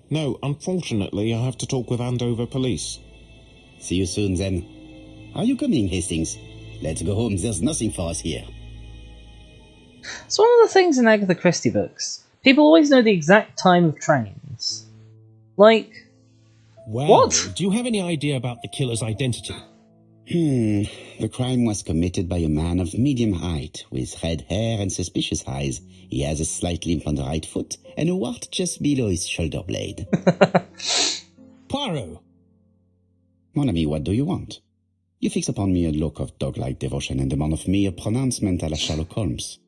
No, unfortunately, I have to talk with Andover police. See you soon, then. Are you coming, Hastings? Let's go home. There's nothing for us here. So one of the things in Agatha Christie books People always know the exact time of trains. Like, Well, what? do you have any idea about the killer's identity? The crime was committed by a man of medium height, with red hair and suspicious eyes. He has a slight limp on the right foot and a wart just below his shoulder blade. Poirot! Mon ami, what do you want? You fix upon me a look of dog-like devotion and demand of me a pronouncement à la Sherlock Holmes.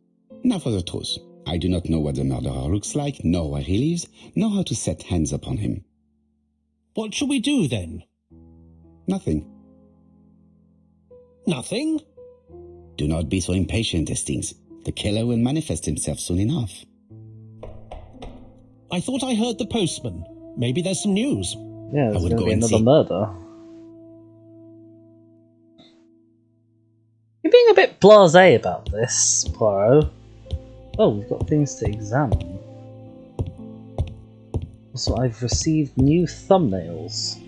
Now for the truth. I do not know what the murderer looks like, nor where he lives, nor how to set hands upon him. What shall we do, then? Nothing. Nothing? Do not be so impatient, Hastings. The killer will manifest himself soon enough. I thought I heard the postman. Maybe there's some news. Yeah, there's would going to go be and another see. murder. You're being a bit blasé about this, Poirot. Oh, we've got things to examine. Also, I've received new thumbnails.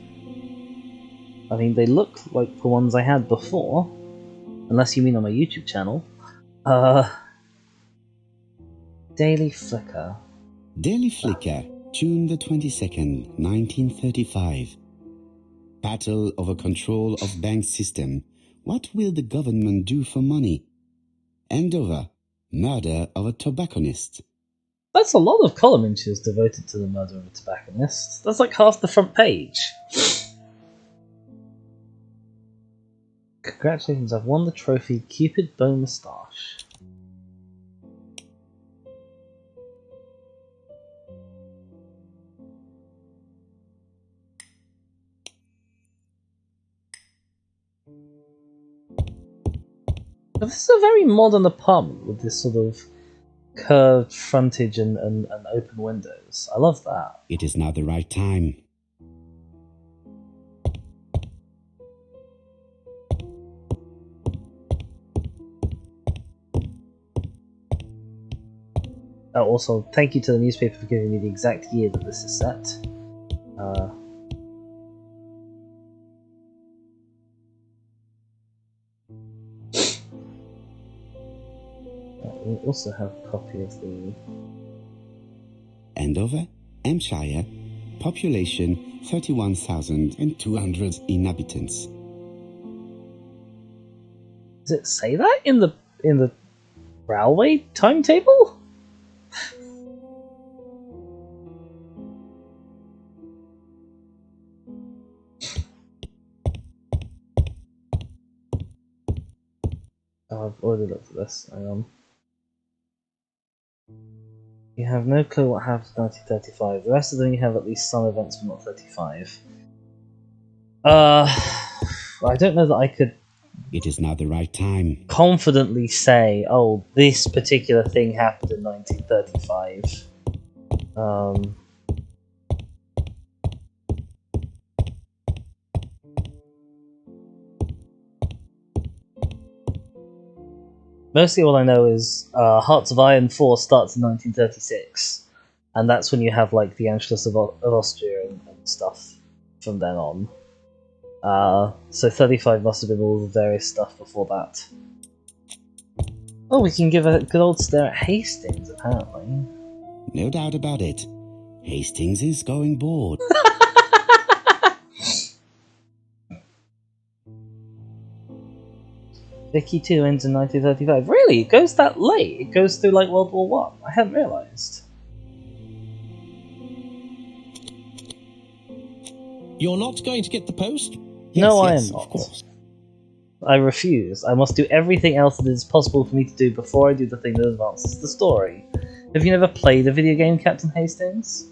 I mean, they look like the ones I had before. Unless you mean on my YouTube channel. Daily Flicker. Daily Flicker, June the 22nd, 1935. Battle over control of bank system. What will the government do for money? Andover, murder of a tobacconist. That's a lot of column inches devoted to the murder of a tobacconist. That's like half the front page. Congratulations, I've won the trophy Cupid Bow Moustache. Now, this is a very modern apartment with this sort of curved frontage and open windows. I love that. It is now the right time. Oh, also, thank you to the newspaper for giving me the exact year that this is set. We also have a copy of the... Andover, Hampshire, population 31,200 inhabitants. Does it say that in the railway timetable? Oh, I've already looked at this. Hang on. You have no clue what happened in 1935. The rest of them you have at least some events, but not 35. I don't know that I could It is now the right time. confidently say, oh, this particular thing happened in 1935. Mostly all I know is Hearts of Iron 4 starts in 1936, and that's when you have like the Anschluss of Austria and stuff from then on. So 35 must have been all the various stuff before that. Oh, we can give a good old stare at Hastings, apparently. No doubt about it. Hastings is going bored. Vicky 2 ends in 1935. Really? It goes that late? It goes through like World War One. I hadn't realised. You're not going to get the post? No, I Yes, am not. of course. I refuse. I must do everything else that is possible for me to do before I do the thing that advances the story. Have you never played a video game, Captain Hastings?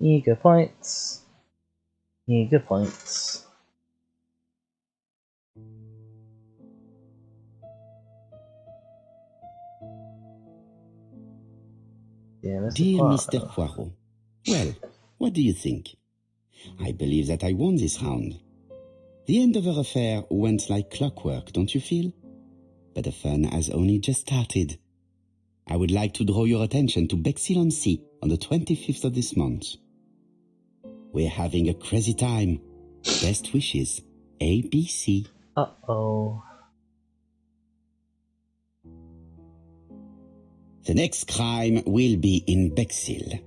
Ego points. Ego points. Yeah, Dear Poirot. Mr. Poirot, well, what do you think? I believe that I won this round. The Andover affair went like clockwork, don't you feel? But the fun has only just started. I would like to draw your attention to Bexhill-on-Sea on the 25th of this month. We're having a crazy time. Best wishes, ABC. Uh-oh. The next crime will be in Bexhill.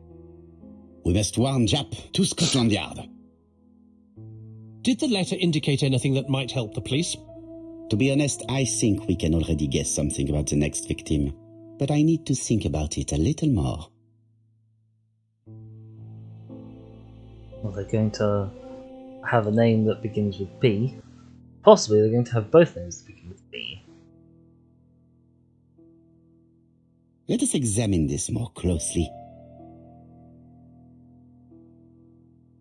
We must warn Jap to Scotland Yard. Did the letter indicate anything that might help the police? To be honest, I think we can already guess something about the next victim. But I need to think about it a little more. Well, they're going to have a name that begins with B. Possibly they're going to have both names that begin with B. Let us examine this more closely.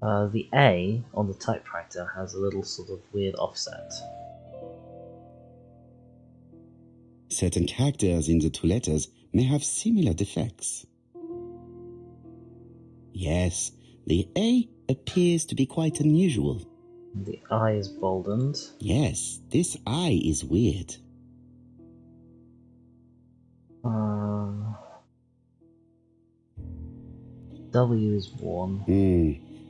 The A on the typewriter has a little sort of weird offset. Certain characters in the two letters may have similar defects. Yes, the A appears to be quite unusual. The I is boldened. Yes, this I is weird. W is worn.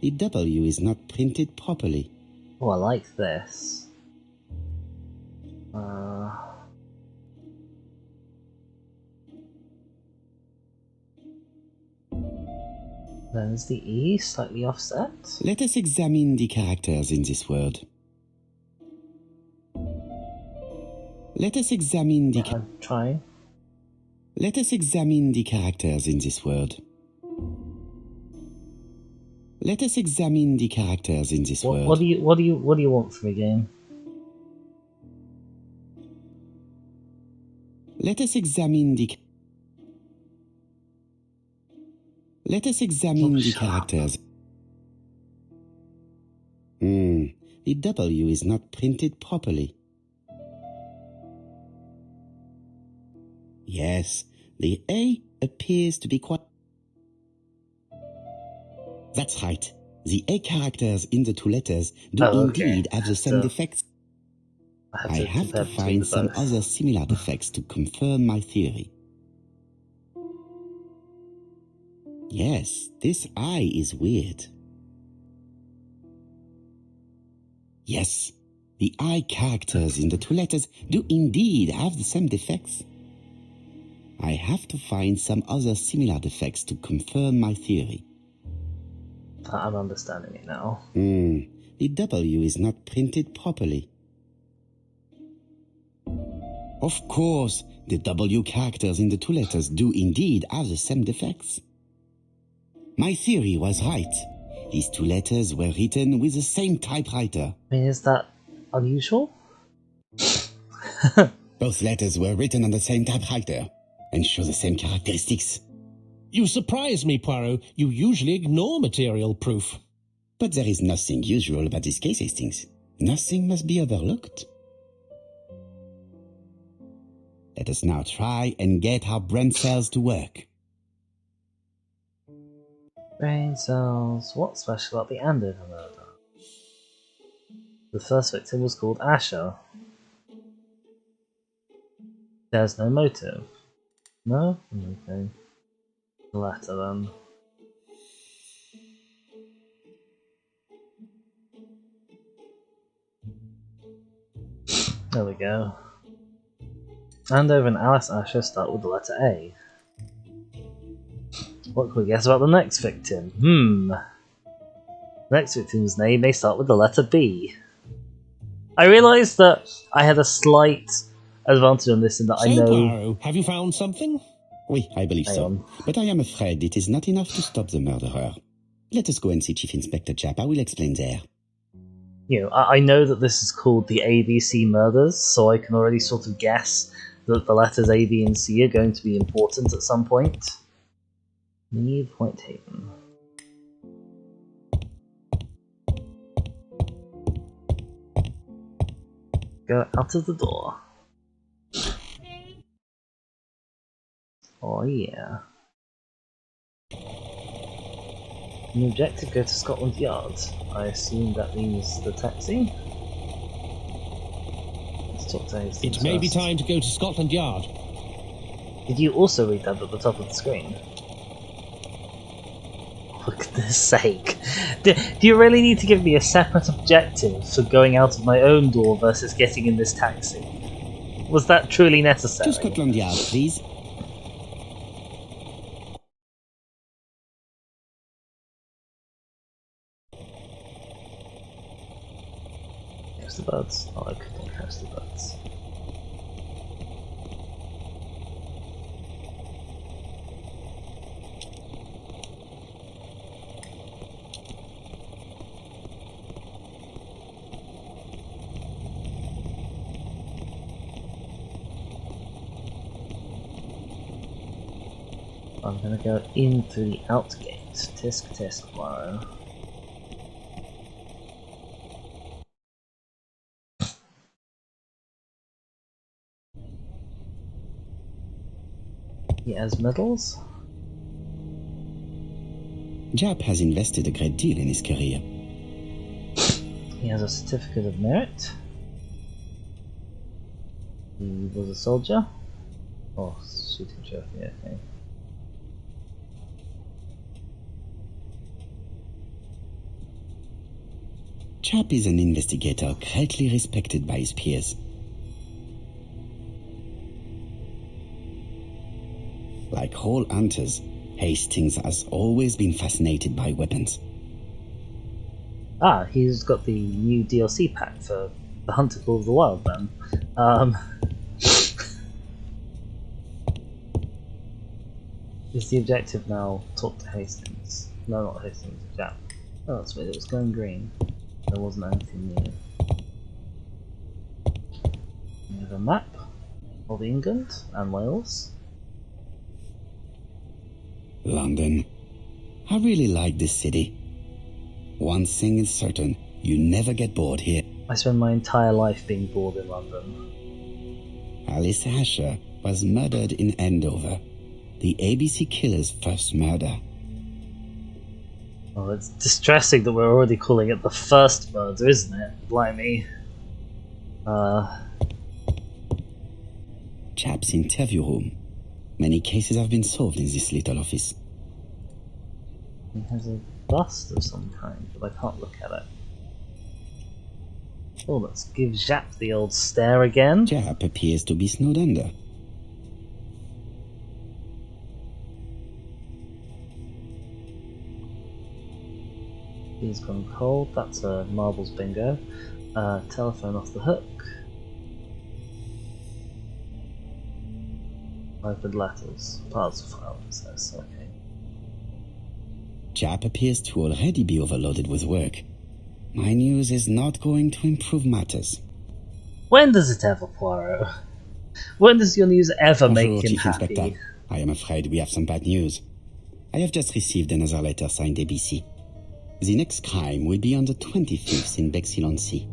The W is not printed properly. Oh, I like this. Then is the E slightly offset? Let us examine the characters in this word. Let us examine the... I'm trying. Let us examine the characters in this word. Let us examine the characters in this word. What do you want from a game? Let us examine the... Let us examine the characters. The W is not printed properly. Yes, the A appears to be quite... That's right. The A characters in the two letters do indeed have the same defects. I have to find some other similar defects to confirm my theory. Yes, this I is weird. Yes, the I characters in the two letters do indeed have the same defects. I have to find some other similar defects to confirm my theory. I'm understanding it now. The W is not printed properly. Of course, the W characters in the two letters do indeed have the same defects. My theory was right. These two letters were written with the same typewriter. I mean, is that unusual? Both letters were written on the same typewriter and show the same characteristics. You surprise me, Poirot. You usually ignore material proof. But there is nothing usual about this case, Hastings. Nothing must be overlooked. Let us now try and get our brain cells to work. Brain cells. What's special about the Andover murder? The first victim was called Asher. There's no motive. No? Okay. The letter then. There we go. Andover and Alice Asher start with the letter A. What can we guess about the next victim? The next victim's name may start with the letter B. I realised that I had a slight advantage on this in that I know... Poirot, have you found something? Oui, I believe so. But I am afraid it is not enough to stop the murderer. Let us go and see Chief Inspector Japp. I will explain there. You know, I know that this is called the ABC murders, so I can already sort of guess that the letters A, B, and C are going to be important at some point. Leave Whitehaven. Go out of the door. Oh yeah. An objective, go to Scotland Yard. I assume that means the taxi? Let's talk to Hastings It may be first. time to go to Scotland Yard. Did you also read that at the top of the screen? For goodness sake. Do you really need to give me a separate objective for going out of my own door versus getting in this taxi? Was that truly necessary? To Scotland Yard, please. the birds? Oh, I couldn't catch the birds. I'm gonna go in through the out gate. Tisk tisk, Poirot. He has medals. Jap has invested a great deal in his career. He has a certificate of merit. He was a soldier. Oh, shooting trophy, okay. Jap is an investigator greatly respected by his peers. Like all hunters, Hastings has always been fascinated by weapons. Ah, he's got the new DLC pack for the Hunter Call of the Wild then. Is the objective now talk to Hastings? No, not Hastings, Jap. Oh, that's weird, it was going green. There wasn't anything new. We have a map of England and Wales. London. I really like this city. One thing is certain, you never get bored here. I spend my entire life being bored in London. Alice Asher was murdered in Andover, the ABC killer's first murder. Well, it's distressing that we're already calling it the first murder, isn't it? Blimey. Jap's interview room. Many cases have been solved in this little office. He has a bust of some kind, but I can't look at it. Oh, let's give Jap the old stare again. Jap appears to be snowed under. He's gone cold, that's a marbles bingo. Telephone off the hook. Opened letters. Parts of file, it says, okay. Jap appears to already be overloaded with work. My news is not going to improve matters. When does it ever, Poirot? When does your news ever make Bonjour, him Chief happy? Inspector. I am afraid we have some bad news. I have just received another letter signed ABC. The next crime will be on the 25th in Bexhill-on-Sea.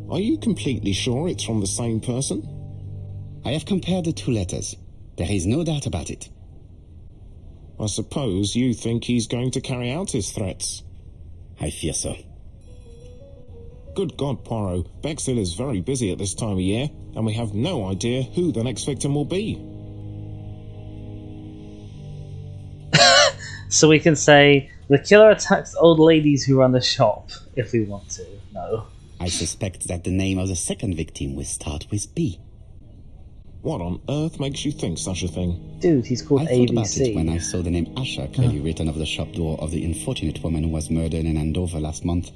Are you completely sure it's from the same person? I have compared the two letters. There is no doubt about it. I suppose you think he's going to carry out his threats. I fear so. Good God, Poirot. Bexhill is very busy at this time of year, and we have no idea who the next victim will be. So we can say, the killer attacks old ladies who run the shop, if we want to. No. I suspect that the name of the second victim will start with B. What on earth makes you think such a thing? Dude, he's called I ABC. thought about it when I saw the name Asher clearly written over the shop door of the unfortunate woman who was murdered in Andover last month.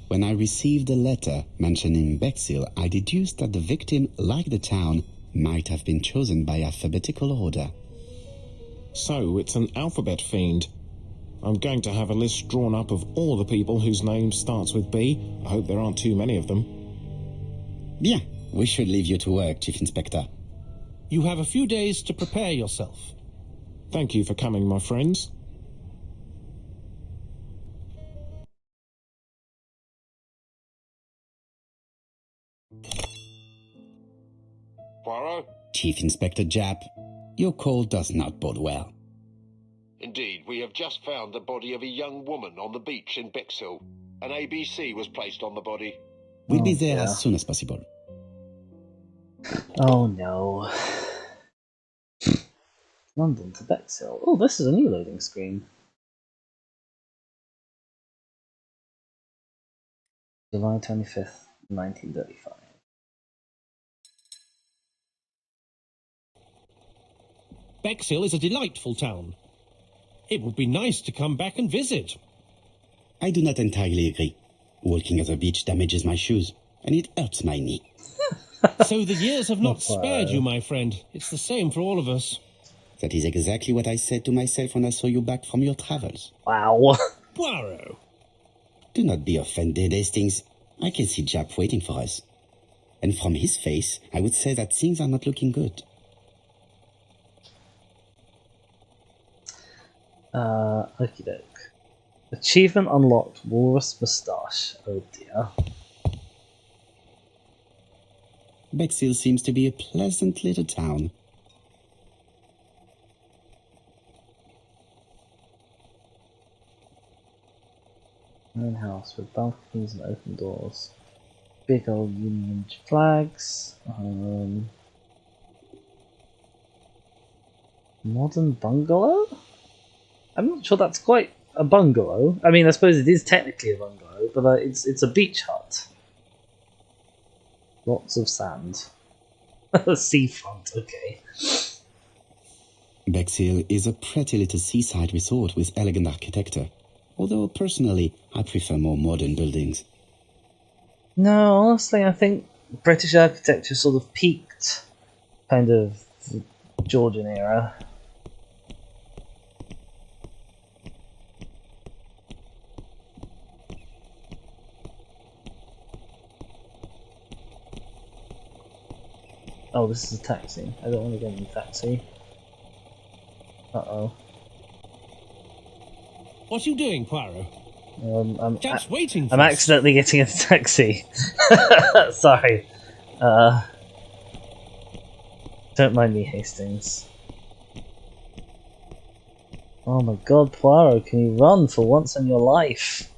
When I received a letter mentioning Bexhill, I deduced that the victim, like the town, might have been chosen by alphabetical order. So it's an alphabet fiend. I'm going to have a list drawn up of all the people whose name starts with B. I hope there aren't too many of them. Bien, we should leave you to work, Chief Inspector. You have a few days to prepare yourself. Thank you for coming, my friends. Poirot? Chief Inspector Jap, your call does not bode well. Indeed, we have just found the body of a young woman on the beach in Bexhill. An ABC was placed on the body. We'll be there dear. as soon as possible. Oh no. London to Bexhill. Oh, this is a new loading screen. July 25th, 1935. Bexhill is a delightful town. It would be nice to come back and visit. I do not entirely agree. Walking at the beach damages my shoes, and it hurts my knee. So the years have not spared you, my friend. It's the same for all of us. That is exactly what I said to myself when I saw you back from your travels. Wow. Poirot. Do not be offended, Hastings. I can see Jap waiting for us. And from his face, I would say that things are not looking good. Okie doke. Achievement unlocked, Walrus Moustache. Oh dear. Bexhill seems to be a pleasant little town. Main house with balconies and open doors. Big old Union flags. Modern bungalow? I'm not sure that's quite a bungalow. I mean, I suppose it is technically a bungalow, but it's a beach hut. Lots of sand. Seafront, okay. Bexhill is a pretty little seaside resort with elegant architecture, although personally I prefer more modern buildings. No, honestly, I think British architecture sort of peaked kind of Georgian era. Oh, this is a taxi. I don't want to get in a taxi. Uh-oh. What are you doing, Poirot? Jap's waiting for I'm us. accidentally getting a taxi. Sorry. Don't mind me, Hastings. Oh my god, Poirot, can you run for once in your life?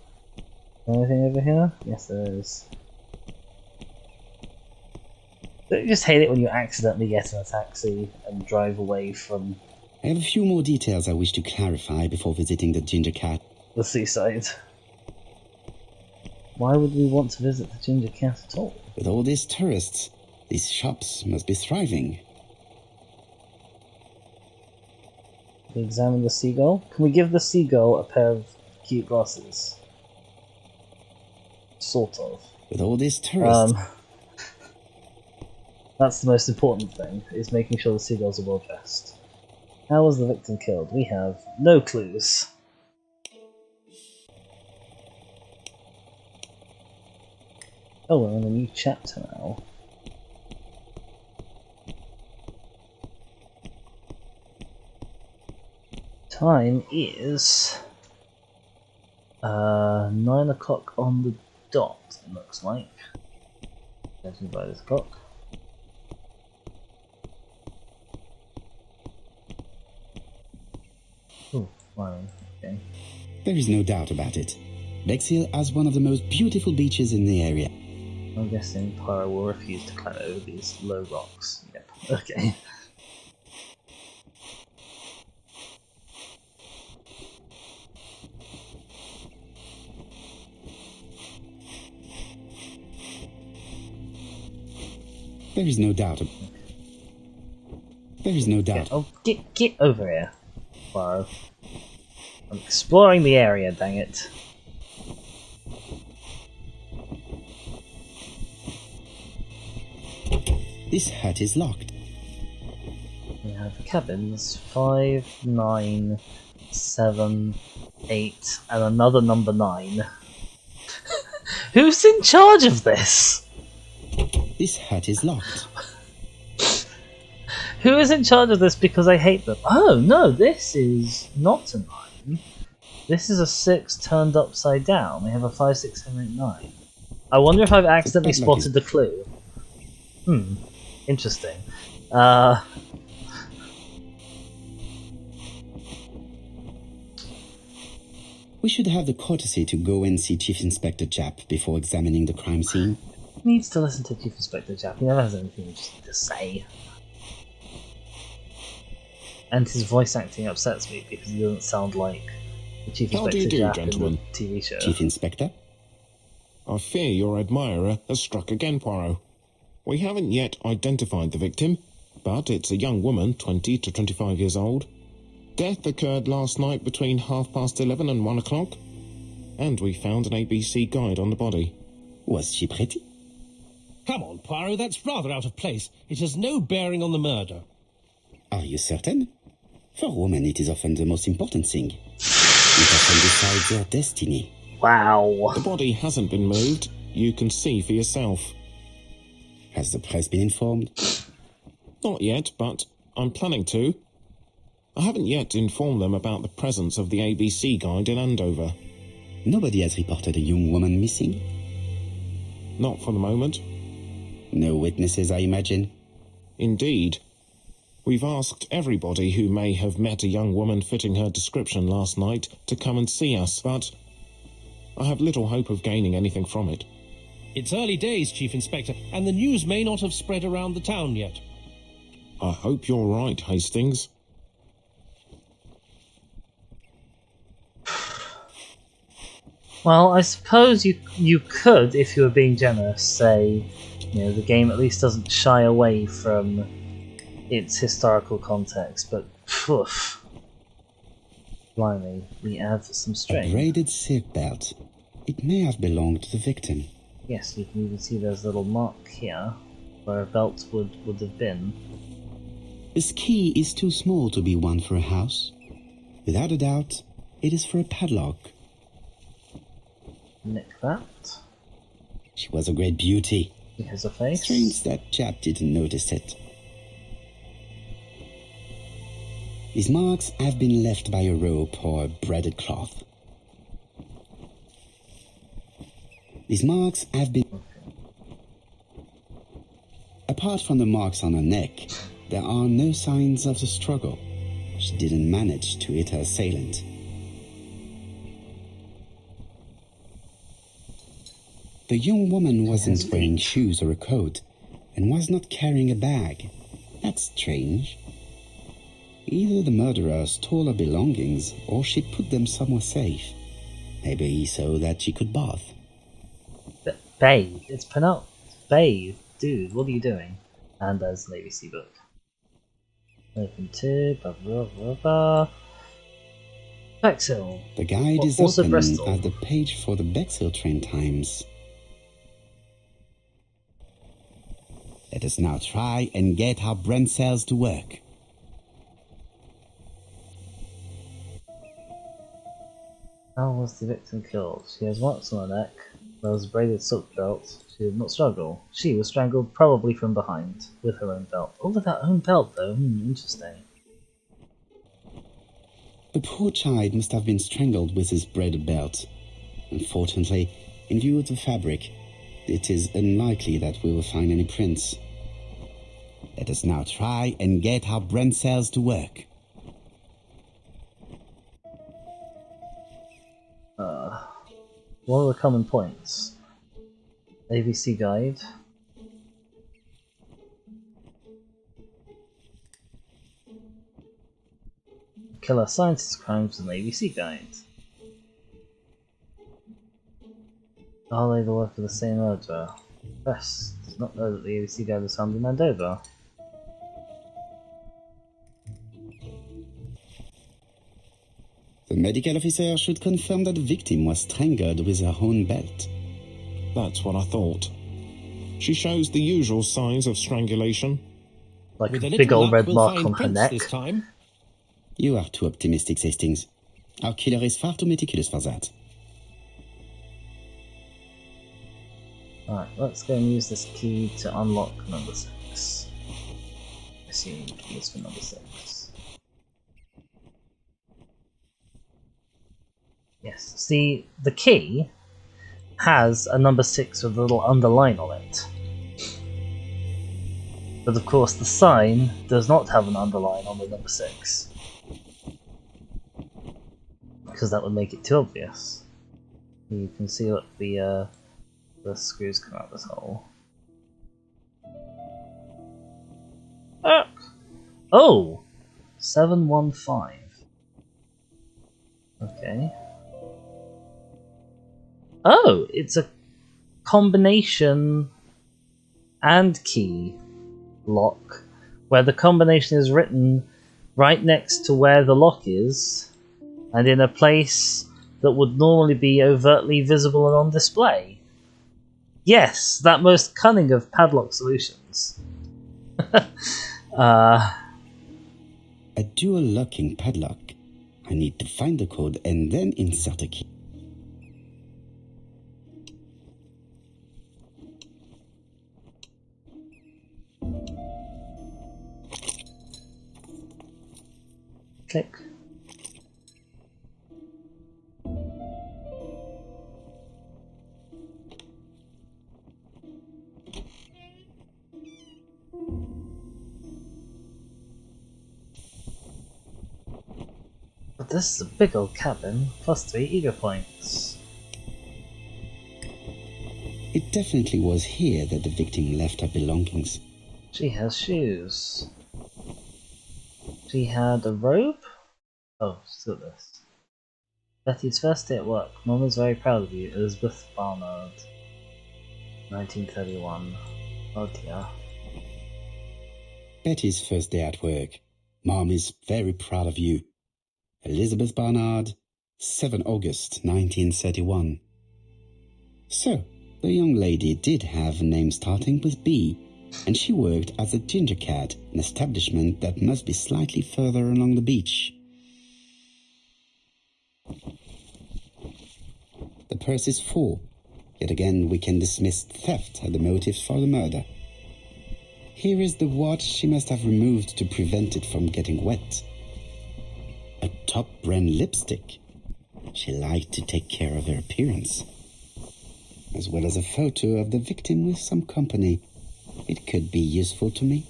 Anything over here? Yes, there is. Don't you just hate it when you accidentally get in a taxi and drive away from I have a few more details I wish to clarify before visiting the Ginger Cat. the seaside? Why would we want to visit the Ginger Cat at all? With all these tourists, these shops must be thriving. We examine the seagull. Can we give the seagull a pair of cute glasses? Sort of. With all these tourists, That's the most important thing, is making sure the seagulls are well dressed. How was the victim killed? We have no clues. Oh, we're in a new chapter now. Time is 9 o'clock on the dot, it looks like. Judging by this clock. Oh, wow, okay. there is no doubt about it. Bexhill has one of the most beautiful beaches in the area. I'm guessing Poirot will refuse to climb over these low rocks. Yep, okay. There is no doubt. There is no doubt. Oh, get over here, Poirot. I'm exploring the area, dang it. This hut is locked. We have cabins 5, 9, 7, 8, and another number 9. Who's in charge of this? This hut is locked. Who is in charge of this because I hate them? Oh no, this is not a 9. This is a 6 turned upside down. We have a 5, 6, 7, 8, 9. I wonder if I've accidentally spotted the clue. Interesting. We should have the courtesy to go and see Chief Inspector Jap before examining the crime scene. Needs to listen to Chief Inspector Jap. He never has anything interesting to say. And his voice acting upsets me because he doesn't sound like the Chief How do you Inspector do, Jap gentlemen? in the TV show. Chief Inspector? I fear your admirer has struck again, Poirot. We haven't yet identified the victim, but it's a young woman, 20 to 25 years old. Death occurred last night between 11:30 and 1 o'clock. And we found an ABC guide on the body. Was she pretty? Come on, Poirot, that's rather out of place. It has no bearing on the murder. Are you certain? For women, it is often the most important thing. It often decides their destiny. Wow. The body hasn't been moved. You can see for yourself. Has the press been informed? Not yet, but I'm planning to. I haven't yet informed them about the presence of the ABC guide in Andover. Nobody has reported a young woman missing? Not for the moment. No witnesses, I imagine. Indeed. We've asked everybody who may have met a young woman fitting her description last night to come and see us, but I have little hope of gaining anything from it. It's early days, Chief Inspector, and the news may not have spread around the town yet. I hope you're right, Hastings. Well, I suppose you could, if you were being generous, say, the game at least doesn't shy away from its historical context, but poof. Blimey, we have some A string. braided silk belt. It may have belonged to the victim. Yes, you can even see there's a little mark here where a belt would have been. This key is too small to be one for a house. Without a doubt, it is for a padlock. Nick that. She was a great beauty. He has a face. Strange that chap didn't notice it. These marks have been left by a rope or a braided cloth. These marks have been... Apart from the marks on her neck, there are no signs of the struggle. She didn't manage to hit her assailant. The young woman wasn't wearing shoes or a coat, and was not carrying a bag. That's strange. Either the murderer stole her belongings, or she put them somewhere safe. Maybe so that she could bath. Bathe. It's pronounced bathe. Dude, what are you doing? And there's an ABC book. Open to blah blah blah blah. Bexhill. The guide is Also open Bristol. at the page for the Bexhill train times. Let us now try and get our brain cells to work. How was the victim killed? She has marks on her neck. There was a braided silk belt. She did not struggle. She was strangled, probably from behind, with her own belt. Oh, with her own belt, though. Interesting. The poor child must have been strangled with his braided belt. Unfortunately, in view of the fabric, it is unlikely that we will find any prints. Let us now try and get our brain cells to work. What are the common points? ABC guide. Killer scientist crimes and ABC guide. Are they the work of the same murderer? Press does not know that the ABC guide was found in Andover. The medical officer should confirm that the victim was strangled with her own belt. That's what I thought. She shows the usual signs of strangulation. Like With a a little big old luck, red we'll mark find on her prints neck. this time. You are too optimistic, Hastings. Our killer is far too meticulous for that. Alright, let's go and use this key to unlock number 6. Assuming the key is for number 6. Yes, see, the key has a number 6 with a little underline on it. But of course the sign does not have an underline on the number 6. Because that would make it too obvious. You can see what the screws come out this hole. Ah! Oh! 715. Okay. Oh! It's a combination and key lock, where the combination is written right next to where the lock is, and in a place that would normally be overtly visible and on display. Yes, that most cunning of padlock solutions. A dual locking padlock. I need to find the code and then insert a key. Click. But this is a big old cabin, plus 3 ego points. It definitely was here that the victim left her belongings. She has shoes. She had a robe? Oh, she's got this. Betty's first day at work. Mum is very proud of you. Elizabeth Barnard. 1931. Oh dear. Betty's first day at work. Mom is very proud of you. Elizabeth Barnard, 7 August 1931. So, the young lady did have a name starting with B, and she worked as a ginger cat, an establishment that must be slightly further along the beach. The purse is full. Yet again, we can dismiss theft as the motive for the murder. Here is the watch she must have removed to prevent it from getting wet. A top brand lipstick. She liked to take care of her appearance. As well as a photo of the victim with some company. It could be useful to me.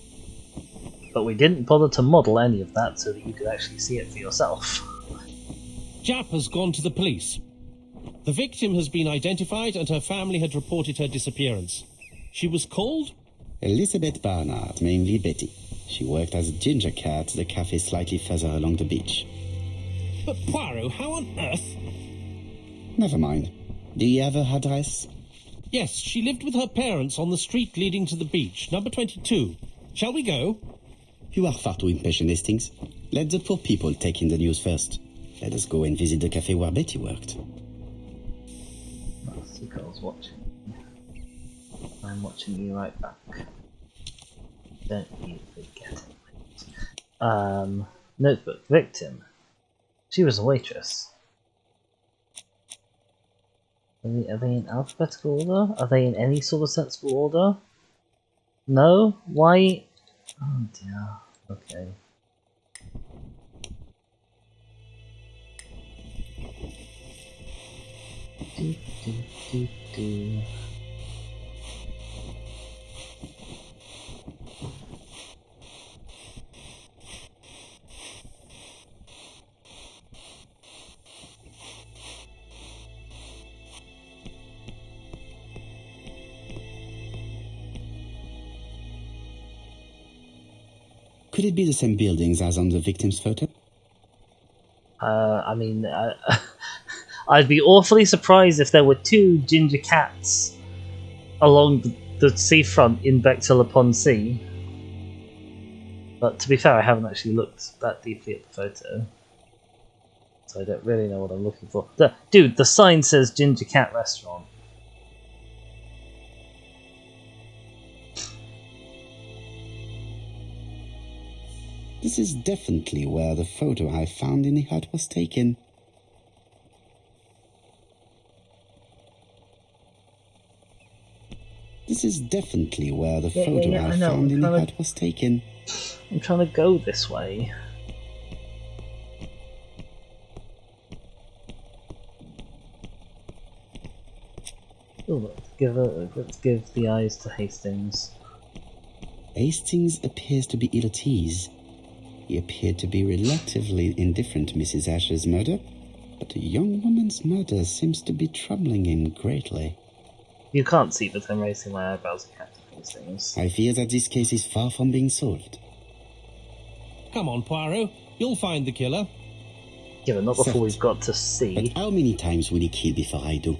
But we didn't bother to model any of that so that you could actually see it for yourself. Jap has gone to the police. The victim has been identified and her family had reported her disappearance. She was called? Elizabeth Barnard, mainly Betty. She worked as a ginger cat at the cafe slightly further along the beach. But Poirot, how on earth? Never mind. Do you have her address? Yes, she lived with her parents on the street leading to the beach, number 22. Shall we go? You are far too impatient, Hastings. Let the poor people take in the news first. Let us go and visit the cafe where Betty worked. That's the girl's watching. I'm watching you right back. Don't you forget it. Notebook. Victim. She was a waitress. Are they in alphabetical order? Are they in any sort of sensible order? No? Why? Oh dear. Okay. Do, do, do, do. Could it be the same buildings as on the victim's photo? I mean, I'd be awfully surprised if there were 2 ginger cats along the seafront in Bexhill-upon-Sea. But to be fair, I haven't actually looked that deeply at the photo. So I don't really know what I'm looking for. Dude, the sign says Ginger Cat Restaurant. This is definitely where the photo I found in the hut was taken. This is definitely where the photo I found in the hut was taken. I'm trying to go this way. Oh, let's give the eyes to Hastings. Hastings appears to be ill at ease. He appeared to be relatively indifferent to Mrs. Asher's murder, but a young woman's murder seems to be troubling him greatly. You can't see, but I'm raising my eyebrows at these things. I fear that this case is far from being solved. Come on, Poirot. You'll find the killer. Yeah, but not before we've got to see. But how many times will he kill before I do?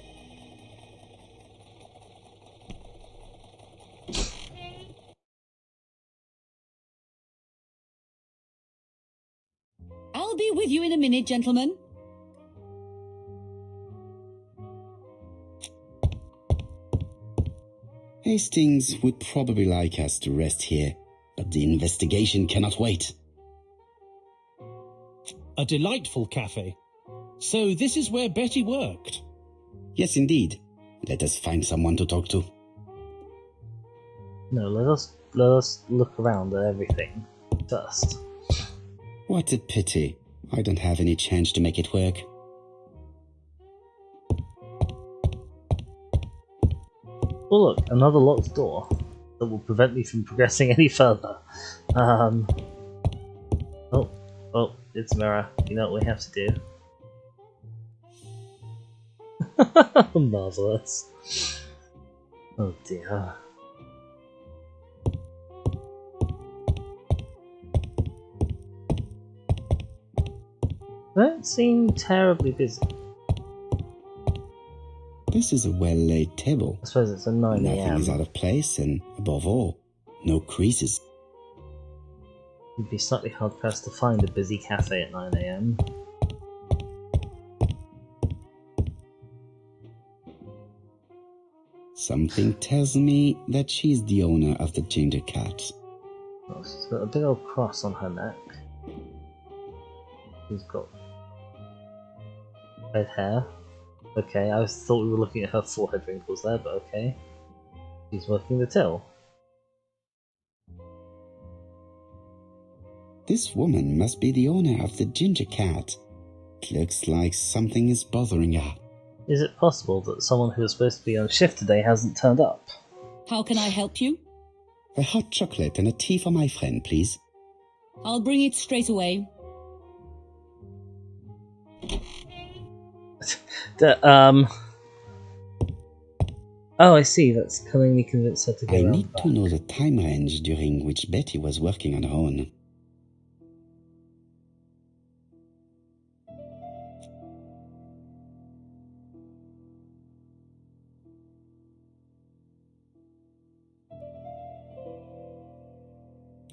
I'll be with you in a minute, gentlemen. Hastings would probably like us to rest here, but the investigation cannot wait. A delightful cafe. So this is where Betty worked. Yes, indeed. Let us find someone to talk to. No, let us look around at everything first. What a pity. I don't have any change to make it work. Oh look, another locked door that will prevent me from progressing any further. Oh, it's a mirror. You know what we have to do. Marvellous. Oh dear. They don't seem terribly busy. This is a well-laid table. I suppose it's a 9 Nothing is AM. out of place, and above all, no creases. It'd be slightly hard pressed to find a busy cafe at 9 AM. Something tells me that she's the owner of the ginger cat. Oh, she's got a big old cross on her neck. She's got red hair. Okay, I thought we were looking at her forehead wrinkles there, but okay. She's working the till. This woman must be the owner of the ginger cat. It looks like something is bothering her. Is it possible that someone who was supposed to be on shift today hasn't turned up? How can I help you? A hot chocolate and a tea for my friend, please. I'll bring it straight away. Oh, I see. That's cunningly convinced her to go I around need back. to know the time range during which Betty was working on her own.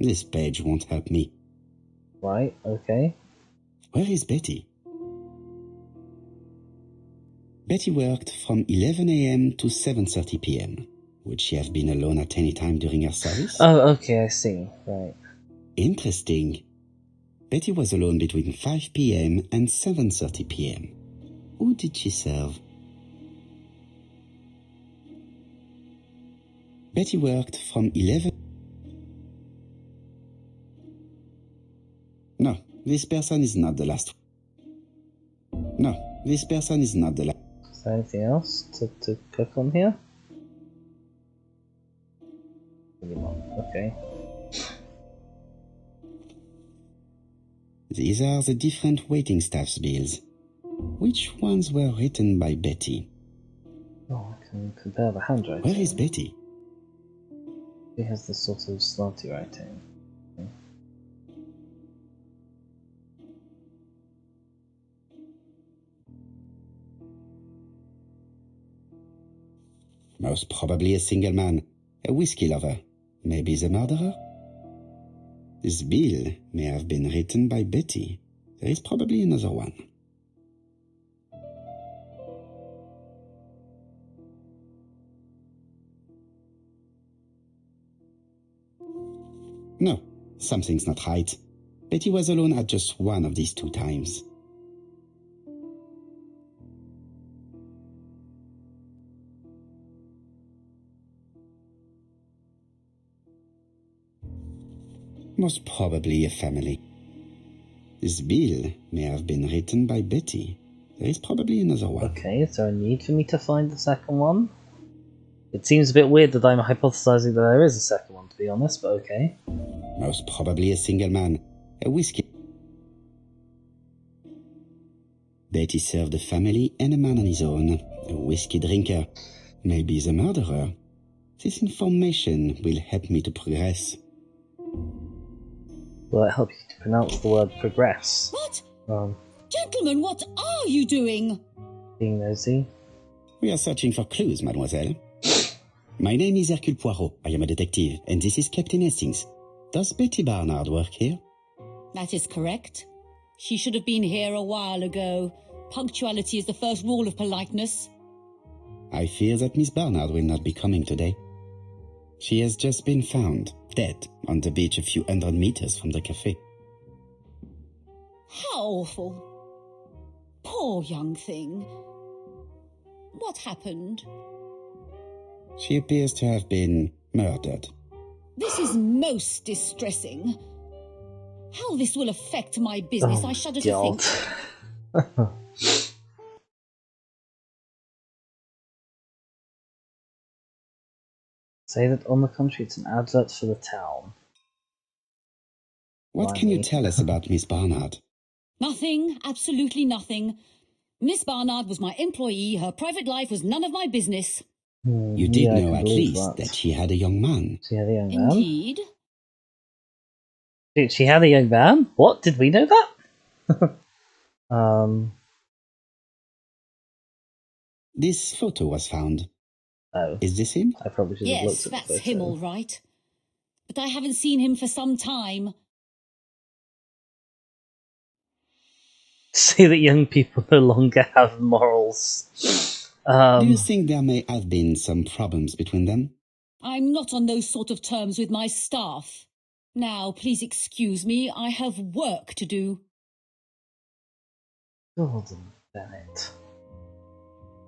This page won't help me. Right, okay. Where is Betty? Betty worked from 11 a.m. to 7:30 p.m. Would she have been alone at any time during her service? Oh, okay, I see. Right. Interesting. Betty was alone between 5 p.m. and 7:30 p.m. Who did she serve? Betty worked from 11... No, this person is not the last. No, this person is not the last. Is there anything else to click on here? Okay. These are the different waiting staff's bills. Which ones were written by Betty? Oh, I can compare the handwriting. Where is Betty? She has this sort of slanty writing. Most probably a single man, a whiskey lover, maybe the murderer. This bill may have been written by Betty. There is probably another one. No, something's not right. Betty was alone at just one of these 2 times. Most probably a family. This bill may have been written by Betty. There is probably another one. Okay, is there a need for me to find the second one? It seems a bit weird that I'm hypothesizing that there is a second one, to be honest, but okay. Most probably a single man, a whiskey. Betty served a family and a man on his own, a whiskey drinker, maybe the murderer. This information will help me to progress. Will it help you to pronounce the word progress? What? Gentlemen, what are you doing? Being nosy. We are searching for clues, mademoiselle. My name is Hercule Poirot. I am a detective, and this is Captain Hastings. Does Betty Barnard work here? That is correct. She should have been here a while ago. Punctuality is the first rule of politeness. I fear that Miss Barnard will not be coming today. She has just been found, dead, on the beach a few hundred meters from the cafe. How awful. Poor young thing. What happened? She appears to have been murdered. This is most distressing. How this will affect my business, I shudder to think. Say that on the contrary, it's an advert for the town. What can you tell us about Miss Barnard? Nothing, absolutely nothing. Miss Barnard was my employee. Her private life was none of my business. You did know at least that she had a young man. She had a young man? Indeed. She had a young man? What? Did we know that? This photo was found. Oh. Is this him? I probably should have looked Yes, at the that's photo. him all right. But I haven't seen him for some time. See that young people no longer have morals. Do you think there may have been some problems between them? I'm not on those sort of terms with my staff. Now, please excuse me, I have work to do. Gordon Bennett.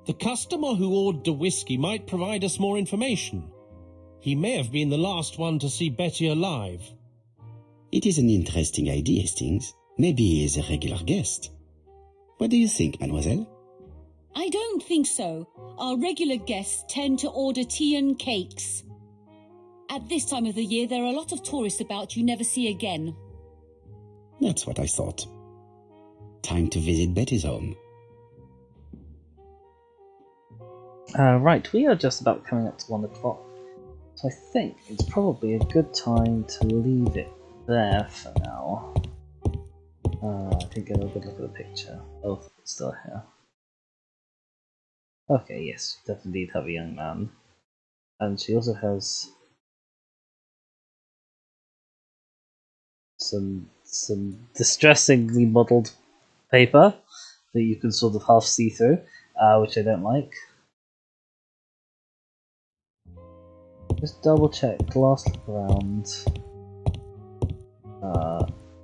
The customer who ordered the whiskey might provide us more information. He may have been the last one to see Betty alive. It is an interesting idea, Hastings. Maybe he is a regular guest. What do you think, mademoiselle? I don't think so. Our regular guests tend to order tea and cakes. At this time of the year, there are a lot of tourists about you never see again. That's what I thought. Time to visit Betty's home. Right, we are just about coming up to 1 o'clock. So I think it's probably a good time to leave it there for now. I think I'll have a good look at the picture. Oh, it's still here. Okay, yes, she does indeed have a young man. And she also has some distressingly modelled paper that you can sort of half see through, which I don't like. Just double check, last look around.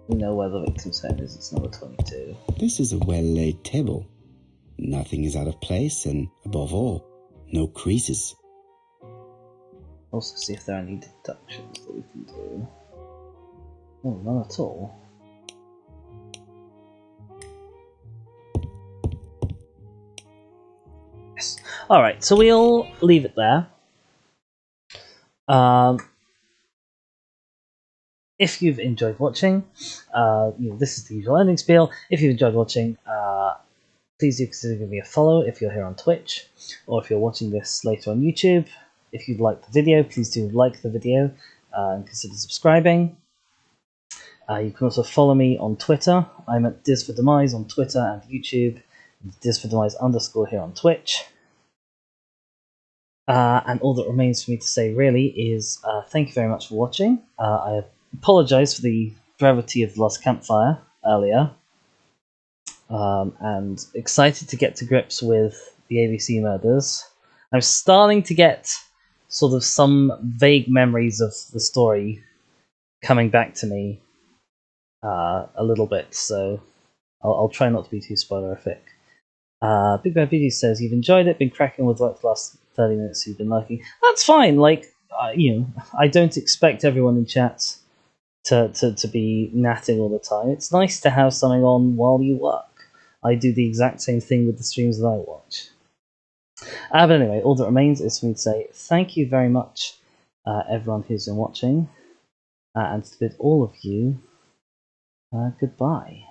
We know where the victim's home is, it's number 22. This is a well-laid table. Nothing is out of place, and above all, no creases. Also see if there are any deductions that we can do. Oh, none at all. Yes. Alright, so we'll leave it there. If you've enjoyed watching, this is the usual ending spiel. If you've enjoyed watching, please do consider giving me a follow if you're here on Twitch, or if you're watching this later on YouTube. If you'd like the video, please do like the video and consider subscribing. You can also follow me on Twitter. I'm at DizForDemise on Twitter and YouTube, DizForDemise_ here on Twitch. And all that remains for me to say really is thank you very much for watching. I apologise for the brevity of the last campfire earlier, and excited to get to grips with the ABC murders. I'm starting to get sort of some vague memories of the story coming back to me a little bit, so I'll try not to be too spoilerific. Big Bad Beauty says, you've enjoyed it, been cracking with work the last 30 minutes you've been liking. That's fine, like, I don't expect everyone in chat to be natting all the time. It's nice to have something on while you work. I do the exact same thing with the streams that I watch. But anyway, all that remains is for me to say thank you very much, everyone who's been watching, and to bid all of you goodbye.